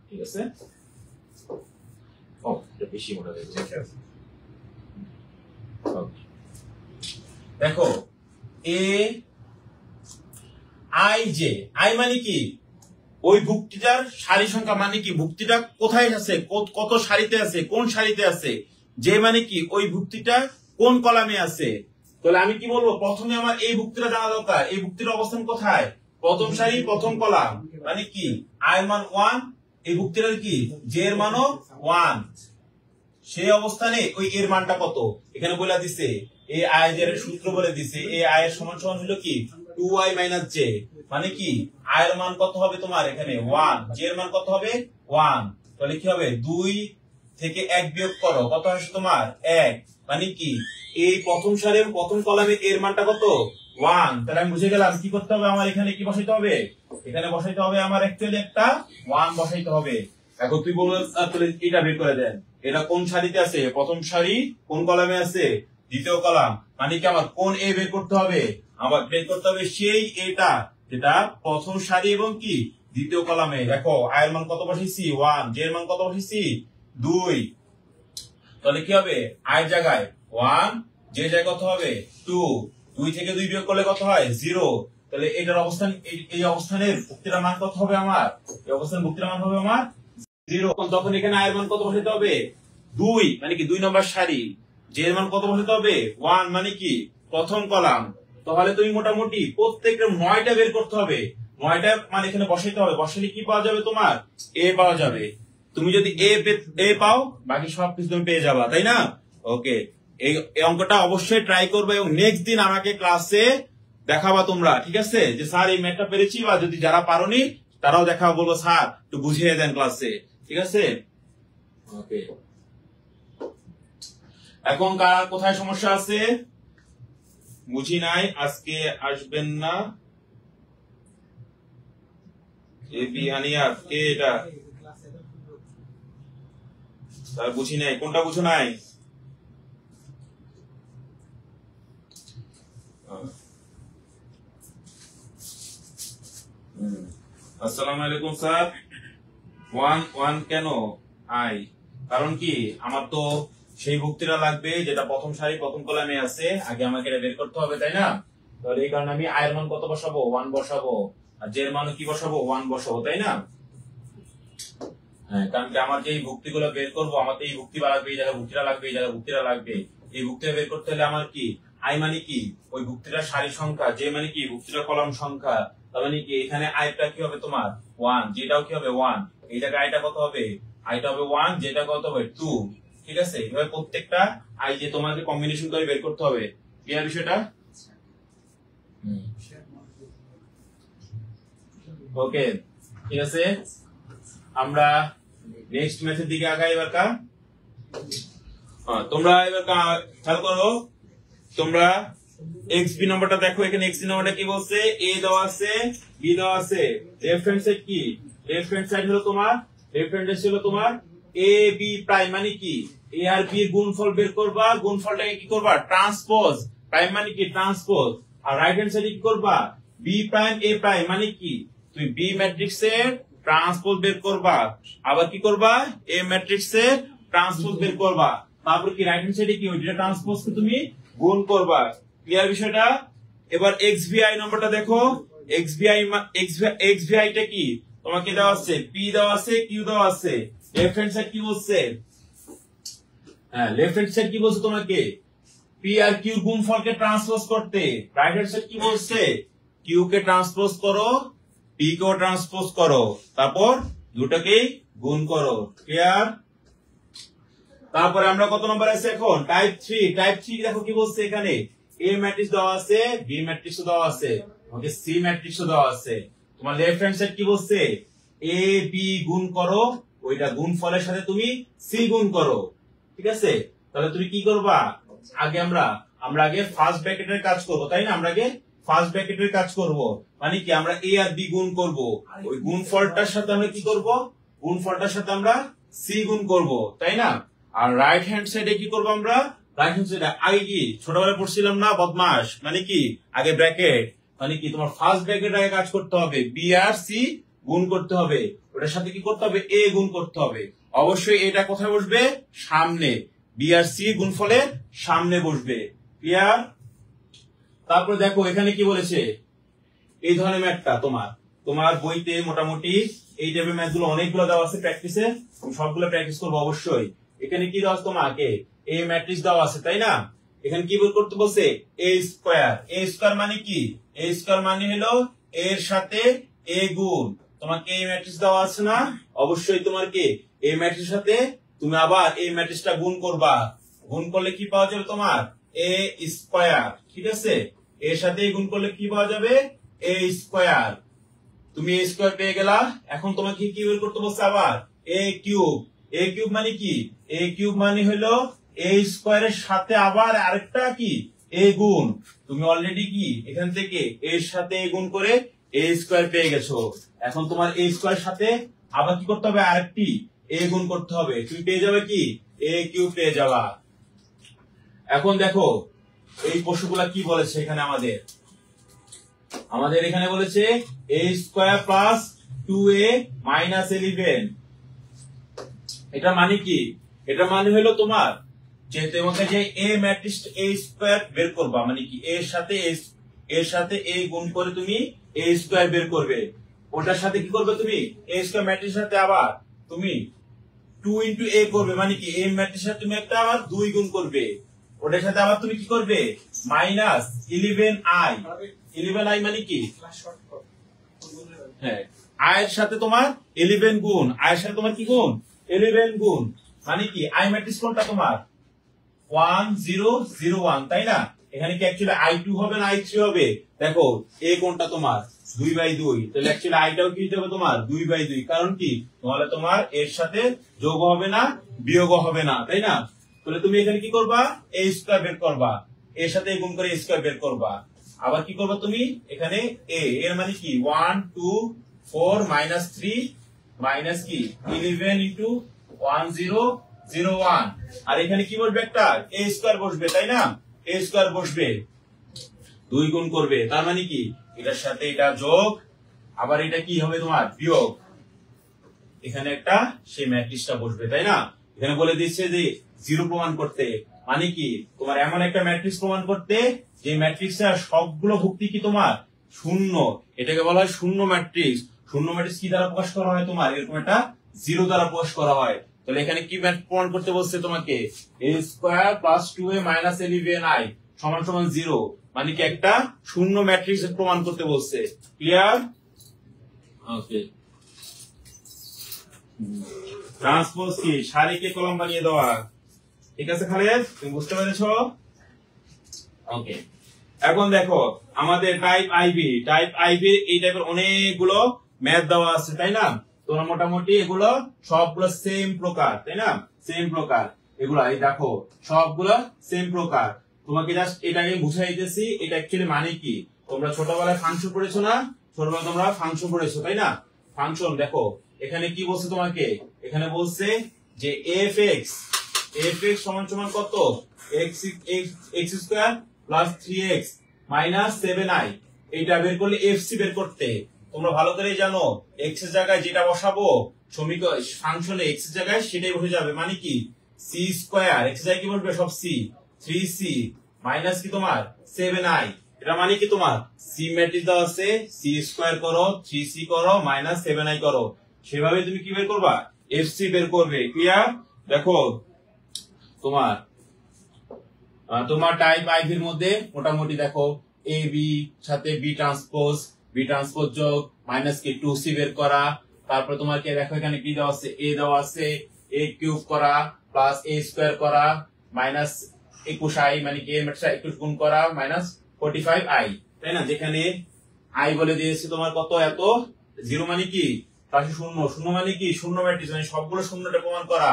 ঠিক আছে, বেশি মোটা হয়ে গেছে। দেখো এ আই জে। আই মানে কি? ওই ভুক্তিটার সারি সংখ্যা, মানে কি ভুক্তিটা কোথায় আছে, কত সারিতে আছে, কোন সারিতে আছে। যে মানে কি ওই ভুক্তিটা কোন কলামে আছে। তাহলে আমি কি বলবো? প্রথমে আমার এই ভুক্তিটা জানা দরকার, এই ভুক্তির অবস্থান কোথায়? প্রথম সারি প্রথম কলাম। মানে কি আই মান 1, এই ভুক্তিটার কি জে এর মানও 1। সেই অবস্থানে ওই এর মানটা কত এখানে বলে দিছে। এই আই এর সূত্র বলে দিছে। এই আই এর সমান সমান হলো কি 2i - j। মানে কি আই এর মান কত হবে তোমার এখানে 1, j এর মান কত হবে 1। তাহলে কি হবে 2 থেকে 1 বিয়োগ করো, কত আসে তোমার 1। মানে কি এই প্রথম সারি এবং প্রথম কলামে এর মানটা কত 1। তাহলে আমি বুঝে গেলাম কি করতে হবে আমার। এখানে কি বসাইতে হবে? এখানে বসাইতে হবে আমার অ্যাকচুয়ালি একটা 1 বসাইতে হবে। এখন তুই বলবো তাহলে এটা বের করে দেন, এটা কোন সারিতে আছে? প্রথম সারি। কোন কলামে আছে? দ্বিতীয় কলাম। মানে কি আমার কোন এ বের করতে হবে? আমার বের করতে হবে সেই এটা যেটা প্রথম সারি এবং কি দ্বিতীয় কলামে। দেখো আই এর মান কত বসাইছি 1, জে এর মান কত বসাইছি 2। তাহলে কি হবে আই জায়গায় 1, জে জায়গায় কত হবে 2। 2 থেকে 2 বিয়োগ করলে কত হয় 0। তাহলে এটার অবস্থান, এই অবস্থানের ভুক্তির মান কত হবে আমার? এই অবস্থানের ভুক্তির মান হবে আমার 0। তখন এখানে আই এর মান কত বসাতে হবে 2, মানে কি 2 নম্বর সারি। জে এর মান কত বসাতে হবে 1, মানে কি প্রথম কলাম। তাহলে তুমি মোটামুটি প্রত্যেকটা 9টা বের করতে হবে। 9টা মানে এখানে বসাইতে হবে। বসালে কি পাওয়া যাবে তোমার? এ পাওয়া যাবে। তুমি যদি এ পাও বাকি সবকিছু তুমি পেয়ে যাবা, তাই না? ওকে, এই অঙ্কটা অবশ্যই ট্রাই করবে এবং নেক্সট দিন আমাকে ক্লাসে দেখাবা তোমরা। ঠিক আছে, যে স্যার এই ম্যাথটা পেরেছি, বা যদি যারা পারোনি তারাও দেখাবো, বলবো স্যার একটু বুঝিয়ে দেন ক্লাসে। ঠিক আছে, ওকে। এখন কার কোথায় সমস্যা আছে? বুঝি নাই, আজকে আসবেন না। এবি হানিয়া কে এটা? স্যার বুঝি নাই, কোনটা বুঝো নাই? আসসালামু আলাইকুম স্যার। 1 কেন আই? কারণ কি আমার তো সেই ভুক্তিটা লাগবে যেটা প্রথম সারি প্রথম কলামে আছে। আগে আমাকে এটা বের করতে হবে, তাই না? তাহলে এই কারণে আমি আই এর মান কত বসাবো 1 বসাবো, আর জে এর মানও কি বসাবো 1 বসাবো, তাই না? হ্যাঁ, কারণ কি আমার যে এই ভুক্তিগুলো বের করবো, আমার তো এই ভুক্তি লাগবে, এই জায়গায় ভুক্তিটা লাগবে, এই জায়গায় ভুক্তিটা লাগবে। এই ভুক্তিটা বের করতে হলে আমার কি আই মানে কি ওই ভুক্তিটার সারি সংখ্যা, জে মানে কি ভুক্তিটার কলাম সংখ্যা। তার মানে কি এখানে আইটা কি হবে তোমার 1, যেটাও কি হবে 1। এই জায়গায় আইটা কত হবে? আইটা হবে 1, যেটা কত হবে 2। ঠিক আছে, এভাবে প্রত্যেকটা আই যে তোমাকে কম্বিনেশন করে বের করতে হবে। ক্লিয়ার বিষয়টা? ওকে ঠিক আছে, আমরা নেক্সট ম্যাথের দিকে আগাই এবার কা। তোমরা এবার খেয়াল করো, তোমরা xb নাম্বারটা দেখো, এখানে xb নাম্বারটা কি বলছে, a দেওয়া আছে b দেওয়া আছে, লেফট হ্যান্ড সাইড কি, লেফট হ্যান্ড সাইড হলো তোমার, লেফট হ্যান্ড সাইড হলো তোমার a b প্রাইম মানে কি a আর b এর গুণফল বের করবা, গুণফলটাকে কি করবা ট্রান্সপোজ, প্রাইম মানে কি ট্রান্সপোজ, আর রাইট হ্যান্ড সাইডে কি করবা b প্রাইম a প্রাইম মানে কি তুমি b ম্যাট্রিক্সের ট্রান্সপোজ বের করবা, আবার কি করবা a ম্যাট্রিক্সের ট্রান্সপোজ বের করবা, তারপর কি রাইট হ্যান্ড সাইডে কি ওইটা ট্রান্সপোজ কে তুমি গুণ করবা। ক্লিয়ার বিষয়টা? এবার xvi নম্বরটা দেখো, xvi টা কি তোমাকে দেওয়া আছে, p দেওয়া আছে, q দেওয়া আছে, লেফট হ্যান্ড সাইড কি বলছে, হ্যাঁ লেফট হ্যান্ড সাইড কি বলছে তোমাকে p আর q গুণফলকে ট্রান্সপোজ করতে, রাইট হ্যান্ড সাইড কি বলছে q কে ট্রান্সপোজ করো, p কেও ট্রান্সপোজ করো, তারপর দুটোকেই গুণ করো। ক্লিয়ার? তারপরে আমরা কত নম্বর আছে এখন, টাইপ 3। টাইপ 3 দেখো কি বলছে, এখানে a ম্যাট্রিক্স দেওয়া আছে, b ম্যাট্রিক্স দেওয়া আছে, ওকে c ম্যাট্রিক্স দেওয়া আছে, তোমার লেফট হ্যান্ড সাইড কি বলছে a b গুণ করো, ওইটা গুণফলের সাথে তুমি c গুণ করো। ঠিক আছে, তাহলে তুমি কি করবা, আগে আমরা আগে ফার্স্ট ব্র্যাকেটের কাজ করব, তাই না, আমরা আগে ফার্স্ট ব্র্যাকেটের কাজ করব, মানে কি আমরা a আর b গুণ করব, ওই গুণফলটার সাথে আমরা কি করব, গুণফলটার সাথে আমরা c গুণ করব, তাই না। আর রাইট হ্যান্ড সাইডে কি করব আমরা, রাইট হ্যান্ড সাইডে আগে কি ছোটবেলায় পড়ছিলাম না বদমাশ, মানে কি আগে ব্র্যাকেট, মানে কি তোমার ফার্স্ট ব্র্যাকেট আগে কাজ করতে হবে, b আর c গুণ করতে হবে, ওটার সাথে কি করতে হবে a গুণ করতে হবে, অবশ্যই এটা কোথায় বসবে সামনে, b আর c গুণফলের সামনে বসবে। ক্লিয়ার? তারপর দেখো এখানে কি বলেছে, এই ধরনের ম্যাথটা তোমার বইতে মোটামুটি এই টাইপের ম্যাথগুলো অনেকগুলো দেওয়া আছে প্র্যাকটিসে, সবগুলো প্র্যাকটিস করবো অবশ্যই। এখানে কি দেওয়া আছে তোমাকে, a ম্যাট্রিক্স দেওয়া আছে, তাই না, এখানে কি করতে বলছে a স্কয়ার, a স্কয়ার মানে কি, a স্কয়ার মানে হলো এর সাথে a গুণ, তোমাকে এই ম্যাট্রিক্স দেওয়া আছে না, অবশ্যই তোমাকে এই ম্যাট্রিক্সের সাথে তুমি আবার এই ম্যাট্রিক্সটা গুণ করবা, গুণ করলে কি পাওয়া যাবে তোমার a স্কয়ার। ঠিক আছে, এর সাথে গুণ করলে কি পাওয়া যাবে a স্কয়ার, তুমি a স্কয়ার পেয়ে গেলা। এখন তোমাকে কি বের করতে বলছে আবার a কিউব, a কিউব মানে কি, a কিউব মানে হলো a স্কয়ারের সাথে আবার আরেকটা কি a গুণ, তুমি অলরেডি কি এখান থেকে এর সাথে a গুণ করে a স্কয়ার পেয়ে গেছো, এখন তোমার a স্কয়ারের সাথে আবার কি করতে হবে আরেকটি a গুণ করতে হবে, তুমি পেয়ে যাবে কি a কিউব পেয়ে যাবা। এখন দেখো এই প্রশ্নগুলা কি বলেছে এখানে, আমাদের এখানে বলেছে a square plus 2a minus 11, এটা মানে কি, এটা মানে হলো তোমার যে তোমাকে যে a ম্যাট্রিক্স a স্কয়ার বের করবা, মানে কি এর সাথে a গুণ করে তুমি a স্কয়ার বের করবে, ওটার সাথে কি করবে তুমি a স্কয়ার ম্যাট্রিক্সের সাথে আবার তুমি 2 ইনটু a করবে, মানে কি a ম্যাট্রিক্সের সাথে তুমি একটা আবার 2 গুণ করবে, ওটার সাথে আবার তুমি কি করবে মাইনাস 11i, 11i মানে কি হ্যাঁ i এর সাথে তোমার 11 গুণ, i এর সাথে তোমার কি গুণ 11 গুণ, মানে কি i ম্যাট্রিক্স কোনটা তোমার 1 0 0 1, তাই না, এখানে কি অ্যাকচুয়ালি i2 হবে না i3 হবে, দেখো a কোনটা তোমার 2/2, তাহলে অ্যাকচুয়ালি iটাও কি হবে তোমার 2/2, কারণ কি তাহলে তোমার এর সাথে যোগ হবে না বিয়োগ হবে না, তাই না, তাহলে তুমি এখানে কি করবা a স্কয়ার বের করবা, এর সাথে গুণ করে a স্কয়ার বের করবা, আবার কি করবা তুমি এখানে a এর মানে কি 1 2 4 মাইনাস 3 মাইনাস কি 11 ইনটু 1 0 0 1, আর এখানে কি বসবে একটা a স্কয়ার বসবে, তাই না, a স্কয়ার বসবে 2 গুণ করবে, তার মানে কি এটার সাথে এটা যোগ, আবার এটা কি হবে তোমার বিয়োগ, এখানে একটা সেই ম্যাট্রিক্সটা বসবে, তাই না, এখানে বলে দিচ্ছে যে 0 প্রমাণ করতে, মানে কি তোমার এমন একটা ম্যাট্রিক্স প্রমাণ করতে যে ম্যাট্রিক্সের সবগুলো ভুক্তি কি তোমার শূন্য, এটাকে বলা হয় শূন্য ম্যাট্রিক্স। শূন্য ম্যাট্রিক্স কি দ্বারা প্রকাশ করা হয় তোমার এরকম একটা 0 দ্বারা প্রকাশ করা হয়, তাহলে এখানে কি প্রমাণ করতে বলছে তোমাকে a square plus 2a minus 11i সমান সমান 0, মানে কি একটা শূন্য ম্যাট্রিক্স প্রমাণ করতে বলছে। ক্লিয়ার? ওকে, ট্রান্সপোজ কি সারিকে কলাম বানিয়ে দেওয়া, ঠিক আছে খালেদ, তুমি বুঝতে পেরেছো? ওকে, এখন দেখো আমাদের টাইপ আইবি এই টাইপের অনেকগুলো ম্যাথ দেওয়া আছে, তাই না? তোমরা মোটামুটি এগুলো সবগুলো সেম প্রকার, তাই না? সেম প্রকার এগুলো, এই দেখো সবগুলো সেম প্রকার। তোমাকে জাস্ট এটাকে বুঝাই দিতেছি এটা অ্যাকচুয়ালি মানে কি। তোমরা ছোটবেলায় ফাংশন পড়েছো না? ছোটবেলায় তোমরা ফাংশন পড়েছো, তাই না? ফাংশন দেখো এখানে কি বলছে তোমাকে, এখানে বলছে যে fx সমান সমান কত, x square plus 3x minus 7i। এইটা বের করলে fc বের করতে তোমরা ভালো করে জানো x এর জায়গায় যেটা বসাবো সমীকরণ ফাংশনে x এর জায়গায় সেটাই বসে যাবে, মানে কি c স্কয়ার, x এর জায়গায় কি বসবে সব c, 3c মাইনাস কি তোমার 7i। এটা মানে কি তোমার c ম্যাট্রিক্স দেওয়া আছে, c স্কয়ার করো 3c করো মাইনাস 7i করো, সেভাবে তুমি কি বের করবা, fc বের করবে। ক্লিয়ার? দেখো তোমার টাইপ আইভি এর মধ্যে মোটামুটি দেখো এ বি সাথে বি ট্রান্সপোজ যোগ মাইনাস কি 2c বের করা, তারপর তোমাকে দেখো এখানে কি দেওয়া আছে, এ দেওয়া আছে a কিউব করা প্লাস a স্কয়ার করা মাইনাস 21i, মানে কি এর ম্যাট্রিক্স 21 গুণ করা মাইনাস 45i, তাই না? যেখানে i বলে দিয়েছে তোমার কত, এত, 0 মানে কি পাশে শূন্য, শূন্য মানে কি শূন্য ম্যাট্রিক্স, মানে সবগুলো শূন্যটা প্রমাণ করা।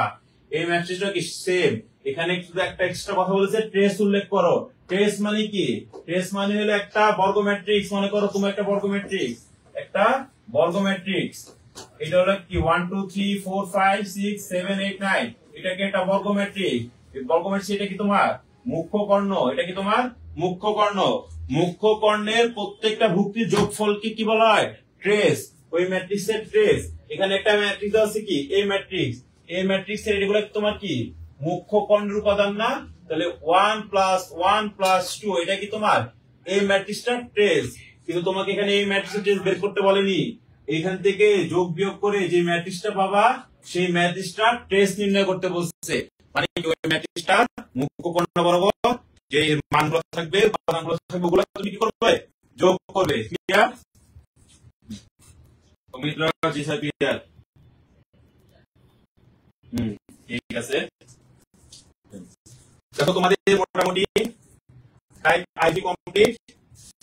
এই ম্যাট্রিক্সটা কি সেম, এখানে শুধু একটা এক্সট্রা কথা বলেছে ট্রেস উল্লেখ করো। ট্রেস মানে কি, ট্রেস মানে হলো একটা বর্গ ম্যাট্রিক্স। মনে করো তুমি একটা বর্গ ম্যাট্রিক্স, এটা হলো কি 1 2 3 4 5 6 7 8 9, এটাকে একটা বর্গ ম্যাট্রিক্স। এই বর্গ ম্যাট্রিক্স এটা কি তোমার মুখ্য কর্ণ, এটা কি তোমার মুখ্য কর্ণ। মুখ্য কর্ণের প্রত্যেকটা ভুক্তির যোগফলকে কি বলা হয়, ট্রেস। ওই ম্যাট্রিক্সের ট্রেস। এখানে একটা ম্যাট্রিক্স আছে কি এ ম্যাট্রিক্স, এই ম্যাট্রিক্সের এগুলো তোমার কি মুখ্য কর্ণের উপাদান না? তাহলে 1 প্লাস 2 এটা কি তোমার এই ম্যাট্রিক্সটার ট্রেস। কিন্তু তোমাকে এখানে এই ম্যাট্রিক্সের ট্রেস বের করতে বলেনি, এখান থেকে যোগ বিয়োগ করে যে ম্যাট্রিক্সটা পাবা সেই ম্যাট্রিক্সটার ট্রেস নির্ণয় করতে বলছে। মানে কি ওই ম্যাট্রিক্সটার মুখ্য কর্ণ বরাবর যে মানগুলো থাকবে, উপাদানগুলো থাকবে, ওগুলো তুমি কি করবে, যোগ করবে। ক্লিয়ার? জি স্যার ক্লিয়ার। ঠিক আছে, দেখো তোমাদের মোটামুটি টাইপ আইভি কমপ্লিট।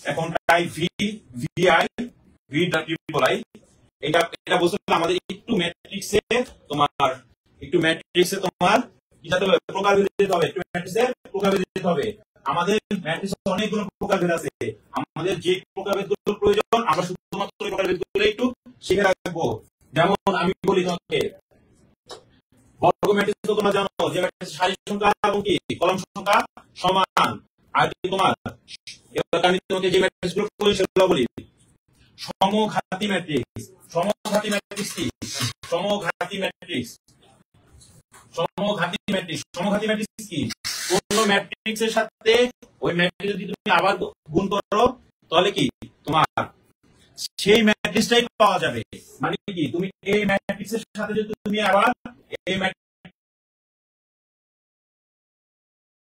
এখন type V, VI, V triple I, এটা বলছিলাম আমাদের একটু ম্যাট্রিক্সে তোমার কি জানতে হবে, প্রকারভেদ দিতে হবে, একটু ম্যাট্রিক্সের প্রকারভেদ দিতে হবে। আমাদের ম্যাট্রিক্সে অনেকগুলো প্রকারভেদ আছে, আমাদের যে প্রকারভেদগুলো প্রয়োজন আমরা শুধুমাত্র ওই প্রকারভেদগুলো একটু শিখে রাখবো। যেমন আমি বলি তোমাকে বর্গ ম্যাট্রিক্স তো তোমরা জানো যে ম্যাট্রিক্স সারি সংখ্যা এবং কি কলাম সংখ্যা সমান। আর কি তোমার এবার আমি তোমাকে যে ম্যাট্রিক্সগুলো বলি সেগুলো বলি। সমঘাতী ম্যাট্রিক্স, সমঘাতী ম্যাট্রিক্স কি, সমঘাতী ম্যাট্রিক্স কি, কোন ম্যাট্রিক্সের সাথে ওই ম্যাট্রিক্স যদি তুমি আবার গুণ করো তাহলে কি তোমার সেই ম্যাট্রিক্সটাই পাওয়া যাবে। মানে কি তুমি এই ম্যাট্রিক্সের সাথে যদি তুমি আবার এই